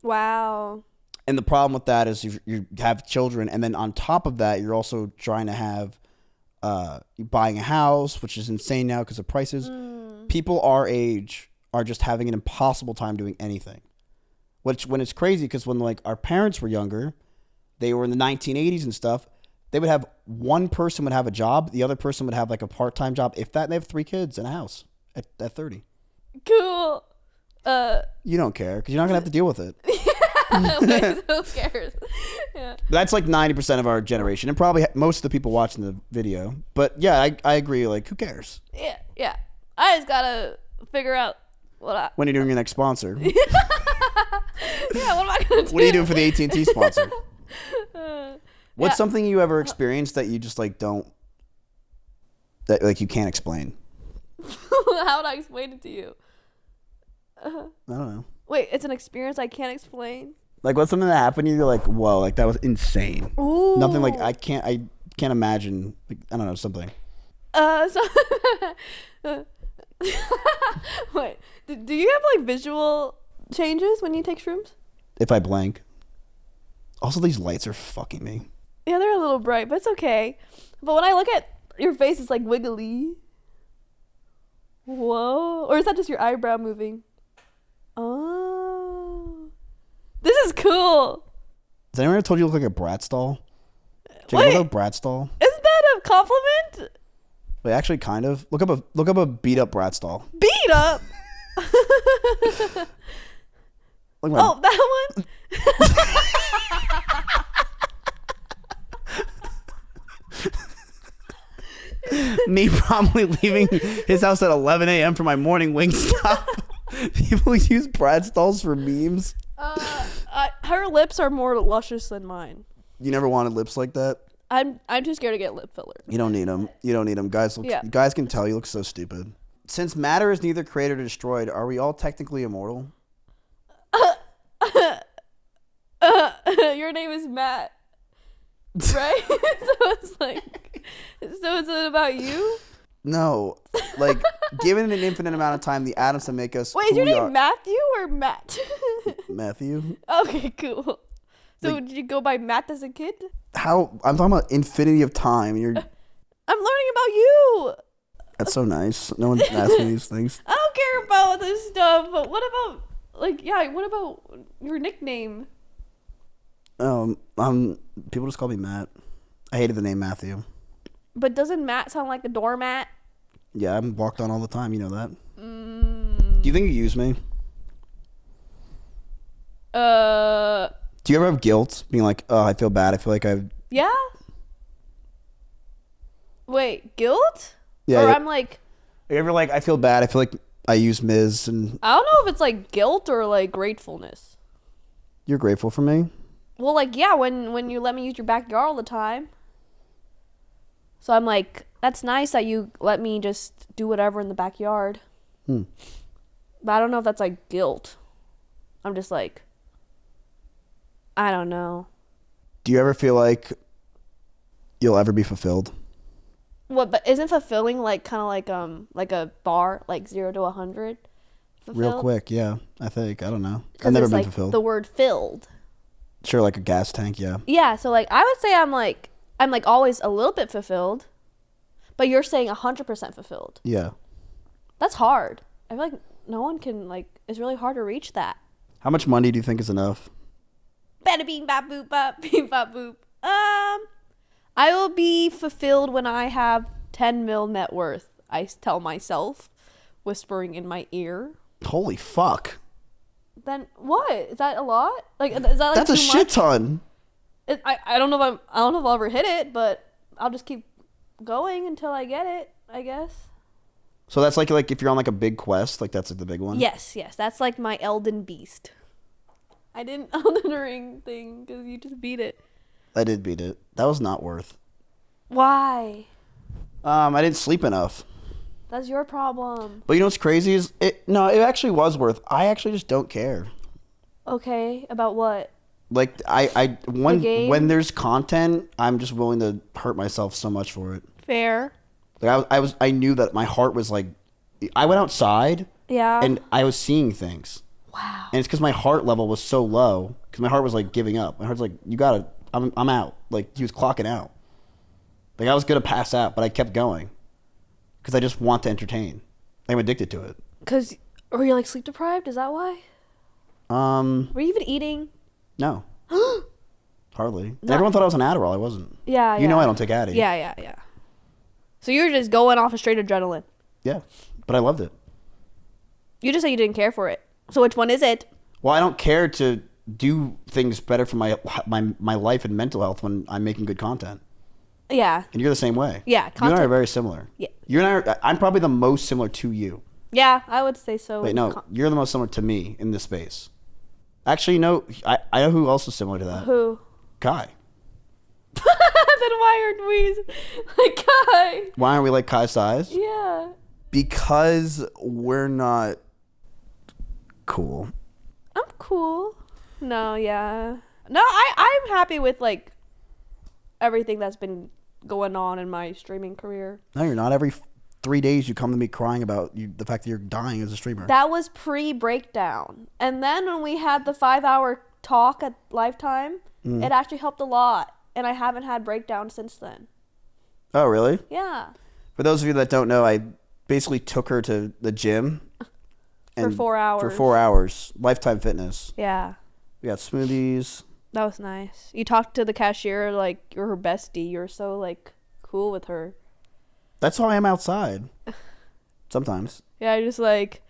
Wow. And the problem with that is you have children, and then on top of that, you're also trying to have buying a house, which is insane now because of prices. People our age are just having an impossible time doing anything. When it's crazy, because when like our parents were younger, they were in the 1980s and stuff. They would have one person would have a job, the other person would have like a part-time job. If that, and they have 3 kids and a house at 30. Cool. You don't care because you're not gonna have to deal with it. Who cares? Yeah. That's like 90% of our generation, and probably most of the people watching the video. But yeah, I agree. Like, who cares? Yeah. I just gotta figure out when you're doing your next sponsor. Yeah, what am I gonna do? What are you doing for the AT&T sponsor? What's something you ever experienced that you just like don't, that like you can't explain? How would I explain it to you? I don't know. Wait, it's an experience I can't explain? Like, what's something that happened to you? You're like, whoa, like that was insane. Ooh. Nothing like I can't imagine. Like, I don't know, something. Wait, do you have like visual changes when you take shrooms? If I blank. Also, these lights are fucking me. Yeah, they're a little bright, but it's okay. But when I look at your face, it's like wiggly. Whoa. Or is that just your eyebrow moving? Oh. This is cool. Has anyone ever told you look like a Bratz doll? Did you look like a Bratz doll? Isn't that a compliment? Wait, actually, kind of. Look up a beat up Bratz doll. Beat up? Oh, that one? Me probably leaving his house at 11 a.m. for my morning wing stop. People use Bratz dolls for memes. Her lips are more luscious than mine. You never wanted lips like that? I'm too scared to get lip filler. You don't need them. You don't need them. Guys guys can tell you look so stupid. Since matter is neither created or destroyed, are we all technically immortal? Your name is Matt, right? So it's like, so is it about you? No. Like, given an infinite amount of time, the atoms that make us. Wait, is your name Matthew or Matt? Matthew. Okay, cool. So did you go by Matt as a kid? How? I'm talking about infinity of time. I'm learning about you. That's so nice. No one's asking these things. I don't care about this stuff, but what about, what about your nickname? People just call me Matt. I hated the name Matthew. But doesn't Matt sound like a doormat? Yeah, I'm walked on all the time. You know that. Do you think you use me? Do you ever have guilt? Being like, oh, I feel bad. I feel like I've... Yeah? Wait, guilt? Yeah. Or I'm like... Are you ever like, I feel bad. I feel like I use Miz and... I don't know if it's like guilt or like gratefulness. You're grateful for me? Well, like, yeah, when you let me use your backyard all the time. So I'm like, that's nice that you let me just do whatever in the backyard. But I don't know if that's like guilt. I'm just like... I don't know. Do you ever feel like you'll ever be fulfilled? What? But isn't fulfilling like kind of like a bar, like 0 to 100? Real quick, yeah. I think. I don't know. 'Cause I've never it's been like fulfilled. the word filled. Sure, like a gas tank, yeah. Yeah, so like I would say I'm like always a little bit fulfilled, but you're saying 100% fulfilled. Yeah. That's hard. I feel like no one can it's really hard to reach that. How much money do you think is enough? Bada bing bop boop bop bing bop boop. I will be fulfilled when I have 10 mil net worth. I tell myself, whispering in my ear. Holy fuck. Then what? Is that a lot? Like, is that like That's a too shit much? ton. I don't know if I don't know if I'll ever hit it, but I'll just keep going until I get it, I guess. So that's like if you're on like a big quest, like that's like the big one. Yes. That's like my Elden Beast. I didn't Elden Ring thing because you just beat it. I did beat it. That was not worth. Why? I didn't sleep enough. That's your problem. But you know what's crazy is it actually was worth. I actually just don't care. Okay, about what? Like when there's content, I'm just willing to hurt myself so much for it. Fair. Like I knew that my heart was like, I went outside. Yeah. And I was seeing things. Wow. And it's because my heart level was so low. Because my heart was like giving up. My heart's like, I'm out. Like he was clocking out. Like I was gonna pass out, but I kept going. Because I just want to entertain. I'm addicted to it. Because were you like sleep deprived? Is that why? Were you even eating? No. Hardly. And everyone thought I was on Adderall. I wasn't. Yeah. You know I don't take Addy. Yeah. So you were just going off of straight adrenaline. Yeah. But I loved it. You just said you didn't care for it. So which one is it? Well, I don't care to do things better for my life and mental health when I'm making good content. Yeah. And you're the same way. Yeah. You and I are very similar. Yeah. You and I'm probably the most similar to you. Yeah, I would say so. Wait, no. You're the most similar to me in this space. Actually, no. I know who else is similar to that. Who? Kai. Then why aren't we like Kai? Why aren't we like Kai's size? Yeah. Because we're not cool. I'm cool. No, yeah. No, I'm happy with like everything that's been going on in my streaming career. No, you're not. Every 3 days you come to me crying about the fact that you're dying as a streamer. That was pre-breakdown. And then when we had the 5-hour talk at Lifetime, it actually helped a lot. And I haven't had breakdown since then. Oh, really? Yeah. For those of you that don't know, I basically took her to the gym. For 4 hours. For 4 hours. Lifetime Fitness. Yeah. We got smoothies. That was nice. You talked to the cashier like you're her bestie. You're so like cool with her. That's how I am outside. Sometimes. Yeah, just like...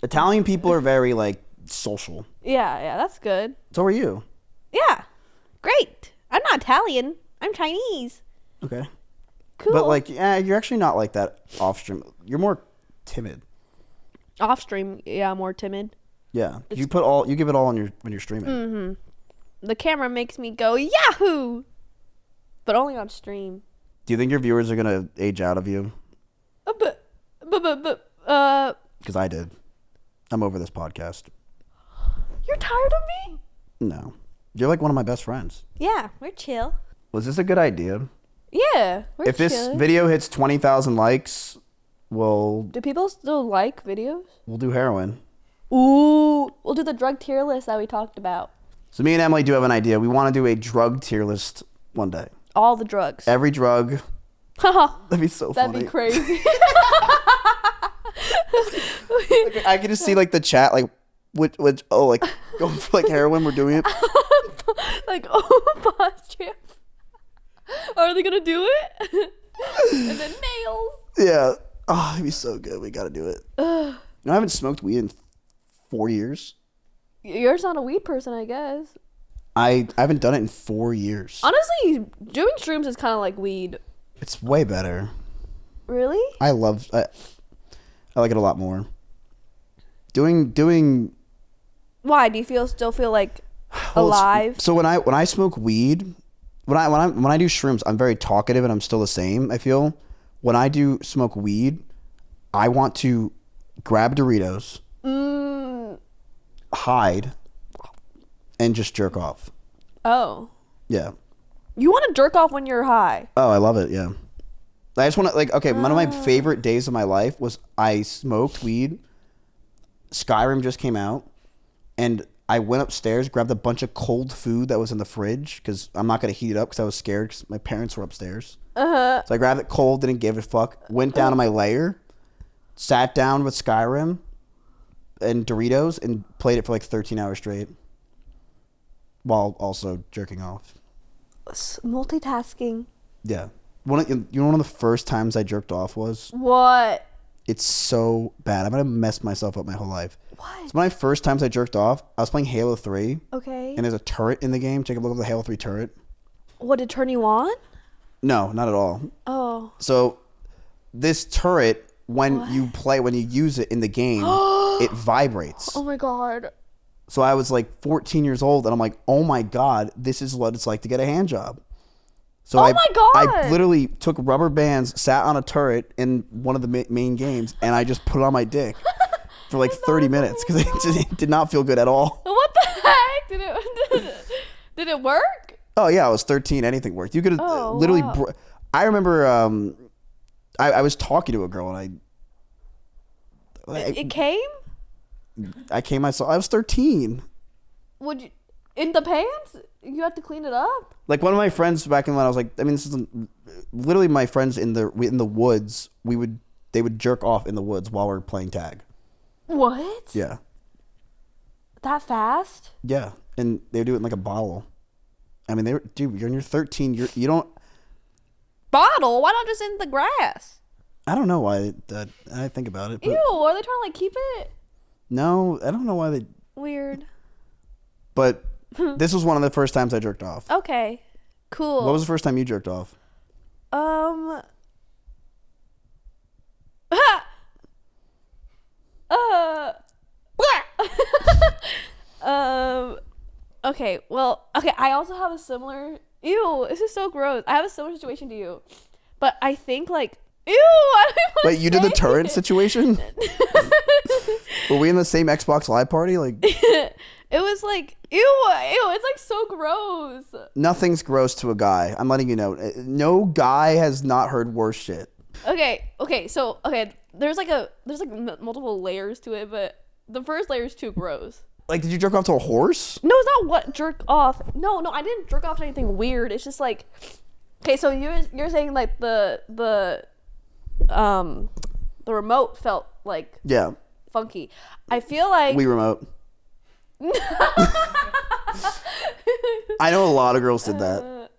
Italian people are very like social. Yeah, that's good. So are you. Yeah. Great. I'm not Italian. I'm Chinese. Okay. Cool. But like, yeah, you're actually not like that off stream. You're more timid. Off stream, yeah, more timid. Yeah, you give it all on when you're streaming. The camera makes me go Yahoo, but only on stream. Do you think your viewers are gonna age out of you? Because I did. I'm over this podcast. You're tired of me? No, you're like one of my best friends. Yeah, we're chill. Was this a good idea? Yeah, we're If this chilling. video hits 20,000 likes, Do people still like videos? we'll do heroin. Ooh, we'll do the drug tier list that we talked about. So me and Emily do have an idea. We want to do a drug tier list one day. All the drugs. Every drug. Haha. That'd be so funny. That'd be crazy. Like, I could just see like the chat like which like going for like heroin. We're doing it. Like, oh, pause, champ. Are they gonna do it? And then nails. Yeah. Oh, it'd be so good. We got to do it. I haven't smoked weed in 4 years. You're not a weed person, I guess. I haven't done it in 4 years. Honestly, doing shrooms is kind of like weed. It's way better. Really? I like it a lot more. Doing Why? Do you still feel like alive? So when I smoke weed, when I do shrooms, I'm very talkative and I'm still the same. I feel when I do smoke weed, I want to grab Doritos, hide, and just jerk off. Oh. Yeah. You want to jerk off when you're high? Oh, I love it. Yeah. I just want to one of my favorite days of my life was I smoked weed. Skyrim just came out, and I went upstairs, grabbed a bunch of cold food that was in the fridge because I'm not gonna heat it up because I was scared because my parents were upstairs. So I grabbed it cold, didn't give a fuck. Went down to my lair, sat down with Skyrim and Doritos, and played it for like 13 hours straight, while also jerking off. Multitasking. Yeah. One of the first times I jerked off was. What? It's so bad. I'm gonna mess myself up my whole life. What? So one of my first times I jerked off, I was playing Halo 3. Okay. And there's a turret in the game. Take a look at the Halo 3 turret. What, did it turn you on? No, not at all. Oh. So this turret, when you use it in the game, it vibrates. Oh my god. So I was like 14 years old, and I'm like, oh my god, this is what it's like to get a hand job. So my god! I literally took rubber bands, sat on a turret in one of the main games, and I just put it on my dick for like 30 minutes because it did not feel good at all. What the heck? Did it work? Oh yeah, I was 13. Anything worked. You could literally. Wow. I remember I was talking to a girl and It came? I came myself. I was 13. Would you in the pants? You had to clean it up? Like one of my friends back in when I was like, I mean, this is literally my friends in the woods. They would jerk off in the woods while we were playing tag. What? Yeah. That fast? Yeah, and they would do it in like a bottle. I mean, dude, you're 13. You don't. Bottle? Why not just in the grass? I don't know why I think about it. But Ew, are they trying to like keep it? no, I don't know why they. Weird. But this was one of the first times I jerked off. Okay. Cool. What was the first time you jerked off? Okay, well, I also have a similar, ew, this is so gross. I have a similar situation to you, but I think like, ew, I don't even Wait, you did the say turret it. situation? Were we in the same Xbox Live party? Like, It was like, ew, it's like so gross. nothing's gross to a guy. I'm letting you know. No guy has not heard worse shit. So there's multiple layers to it, but the first layer is too gross. Like, did you jerk off to a horse? No, it's not what jerk off. No, I didn't jerk off to anything weird. It's just like, okay, so you're saying like the remote felt like funky. I feel like Wii remote. I know a lot of girls did that.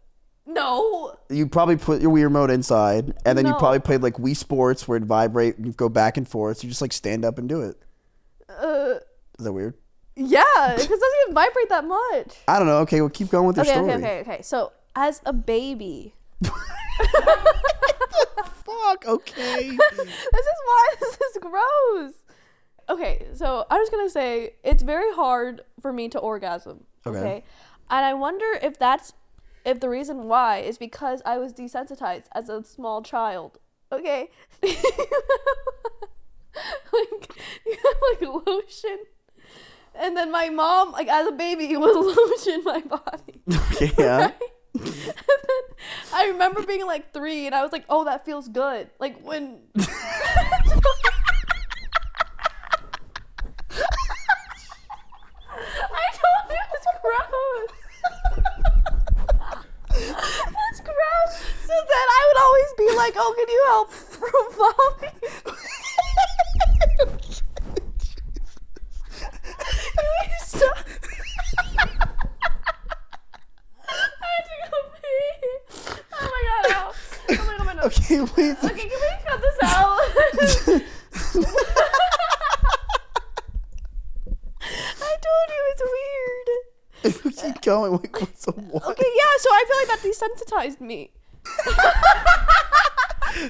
No. You probably put your Wii remote inside, and then you No. probably played like Wii Sports where it vibrate and you go back and forth. So you just like stand up and do it. Is that weird? Yeah, because it doesn't even vibrate that much. I don't know. Okay, well, keep going with your story. Okay. So as a baby. Fuck. Okay. This is why this is gross. Okay, so I was gonna say it's very hard for me to orgasm. Okay. And I wonder if the reason why is because I was desensitized as a small child. Okay. Like you have like lotion. And then my mom, like as a baby, would lotion my body. Okay, yeah. Right? And then I remember being like 3 and I was like, oh, that feels good. Like when I told you it's gross. That's gross. So then I would always be like, oh, can you help from mommy? Can we stop? I had to go pee. Oh my god, ow. Oh my god, my nose. Okay, wait. Okay, can we cut this out? I told you it's weird. Keep going. Like, what's the what? Okay, yeah, so I feel like that desensitized me.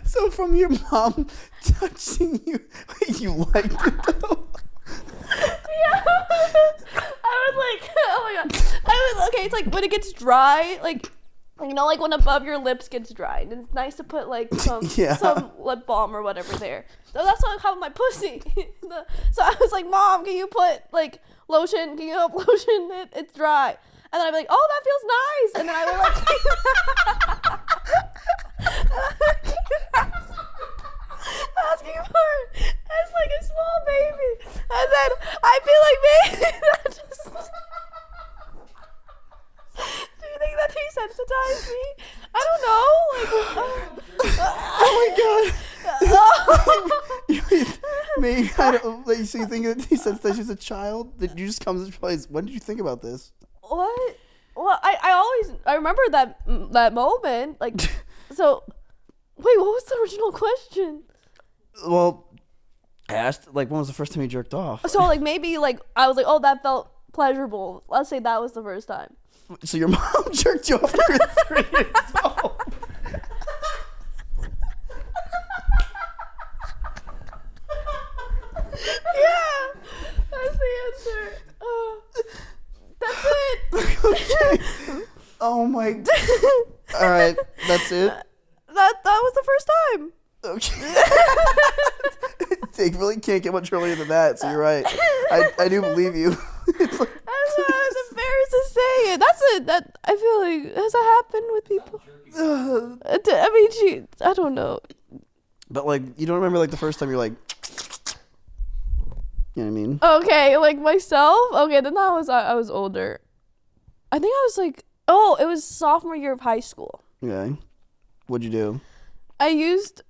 So from your mom touching you, wait, you liked it though? Yeah. I was like, oh my god. Okay, it's like when it gets dry, like, you know, like when above your lips gets dry. And it's nice to put like some lip balm or whatever there. So that's what I have with my pussy. So I was like, Mom, can you put like lotion? Can you help lotion it? It's dry. And then I'd be like, oh, that feels nice. And then I would like asking for it as like a small baby. And then I feel like maybe that just... Do you think that desensitized me? I don't know. Like, oh my god. Maybe I don't like. So you think that desensitized you as a child? That you just comes to realize. When did you think about this? What? Well, I remember that moment. Like, so. Wait, what was the original question? Well, I asked like when was the first time you jerked off? So like maybe like I was like, oh, that felt pleasurable. Let's say that was the first time. So your mom jerked you off when you were 3 years old. Yeah, that's the answer. That's it. Okay. Oh my. All right, that's it. That was the first time. Okay. They really can't get much earlier than that, so you're right. I do believe you. It's like, I was embarrassed to say it. That's it. That I feel like has that happened with people? I mean, I don't know. But like, you don't remember like the first time you're like, you know what I mean? Okay, like myself. Okay, then I was older. I think I was like, oh, it was sophomore year of high school. Okay. What'd you do? I used.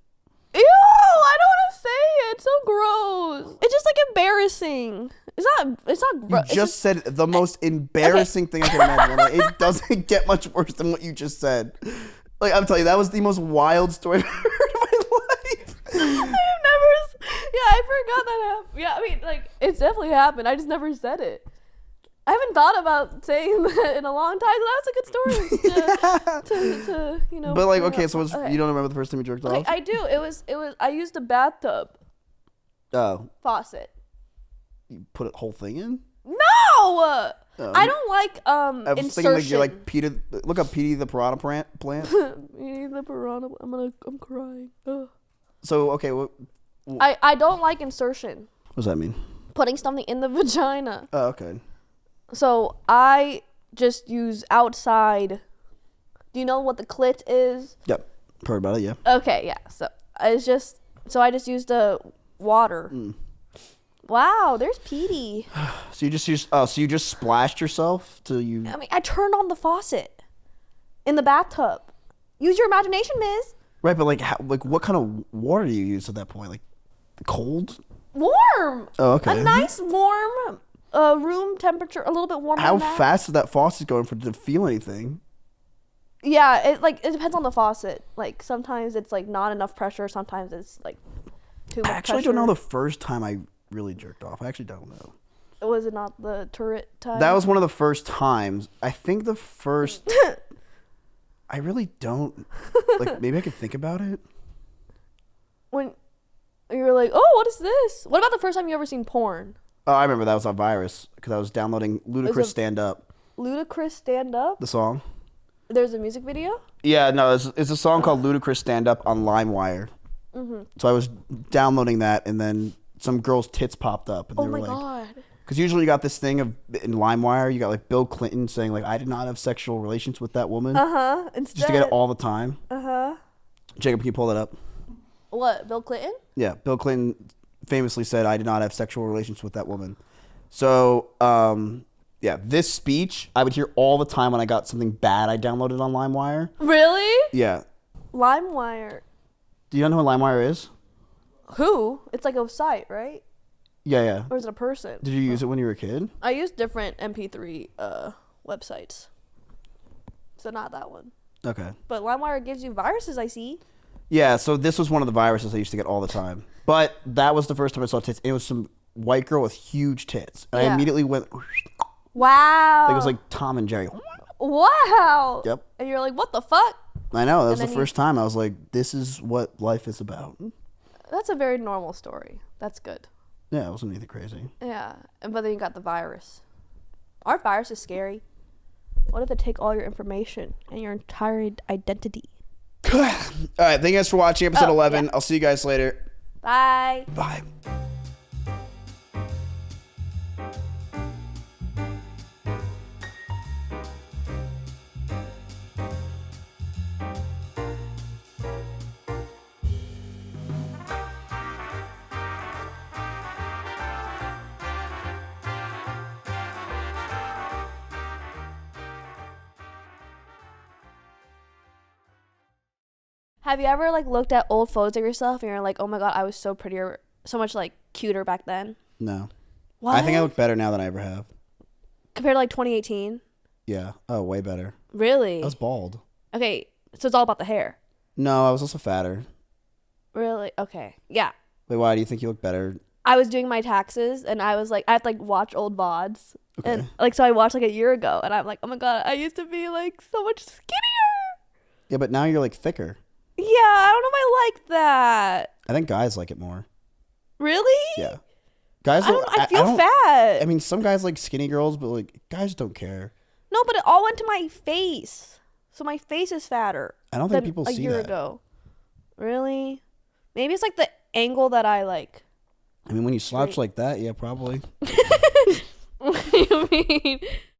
Ew! I don't want to say it. It's so gross. It's just like embarrassing. It's not gross. You just said the most embarrassing thing I can imagine. Like, it doesn't get much worse than what you just said. Like, I'm telling you, that was the most wild story I've heard in my life. I forgot that happened. Yeah, I mean, like, it's definitely happened. I just never said it. I haven't thought about saying that in a long time. So that's a good story to you know. But like, okay, so you don't remember the first time you jerked off? I do. It was. I used a bathtub. Oh. Faucet. You put a whole thing in? No. I don't like I was insertion. thinking like you're like Peter. Look up Petey the piranha plant. Petey the piranha. I'm crying. Ugh. So okay, I don't like insertion. What does that mean? Putting something in the vagina. Oh, okay. So I just use outside. Do you know what the clit is? Yep. Heard about it, yeah. Okay, yeah. So I just used the water. Wow, there's Petey. So you just splashed yourself till you. I mean, I turned on the faucet in the bathtub. Use your imagination, Miz. Right, but like what kind of water do you use at that point? Like cold? Warm. Oh, okay. A nice warm room temperature, a little bit warmer. How fast is that faucet going for it to feel anything? Yeah, it depends on the faucet. Like sometimes it's like not enough pressure, sometimes it's like too much pressure. I actually don't know the first time I really jerked off. I actually don't know. Was it not the turret time? That was one of the first times. I think the first I really don't like maybe I could think about it. When And you were like, oh, what is this? What about the first time you ever seen porn? Oh, I remember that was on Virus because I was downloading Ludacris Stand Up. Ludacris Stand Up? The song? There's a music video? Yeah, no, it's a song called Ludacris Stand Up on LimeWire. So I was downloading that, and then some girl's tits popped up. And Oh they were my like, God. because usually you got this thing of in LimeWire, you got like Bill Clinton saying like, I did not have sexual relations with that woman. Instead. Just to get it all the time. Uh-huh. Jacob, can you pull that up? What, Bill Clinton? Yeah, Bill Clinton famously said, I did not have sexual relations with that woman. So, yeah, this speech I would hear all the time when I got something bad I downloaded on LimeWire. Really? Yeah. LimeWire. Do you know who LimeWire is? Who? It's like a site, right? Yeah. Or is it a person? Did you use it when you were a kid? I use different MP3 websites. So not that one. Okay. But LimeWire gives you viruses, I see. Yeah, so this was one of the viruses I used to get all the time. But that was the first time I saw tits. It was some white girl with huge tits. And I immediately went, Wow. like it was like Tom and Jerry. Wow. Yep. And you're like, what the fuck? I know, that was the first time. I was like, this is what life is about. That's a very normal story. That's good. Yeah, it wasn't anything crazy. Yeah. But then you got the virus. Our virus is scary. What if they take all your information and your entire identity? All right, thank you guys for watching episode 11. Yeah. I'll see you guys later. Bye. Bye. Have you ever like looked at old photos of yourself and you're like, oh my God, I was so prettier, so much like cuter back then? No. What? I think I look better now than I ever have. Compared to like 2018? Yeah. Oh, way better. Really? I was bald. Okay, so it's all about the hair. No, I was also fatter. Really? Okay. Yeah. Wait, why do you think you look better? I was doing my taxes and I was like, I had to like watch old VODs. Okay. And like, so I watched like a year ago and I'm like, oh my God, I used to be like so much skinnier. Yeah, but now you're like thicker. Yeah, I don't know if I like that. I think guys like it more. Really? Yeah. Guys I feel fat. I mean, some guys like skinny girls, but like guys don't care. No, but it all went to my face. So my face is fatter. I don't think than people a see year that. ago. Really? Maybe it's like the angle that I like. I mean, when you slouch like that, yeah, probably. What do you mean?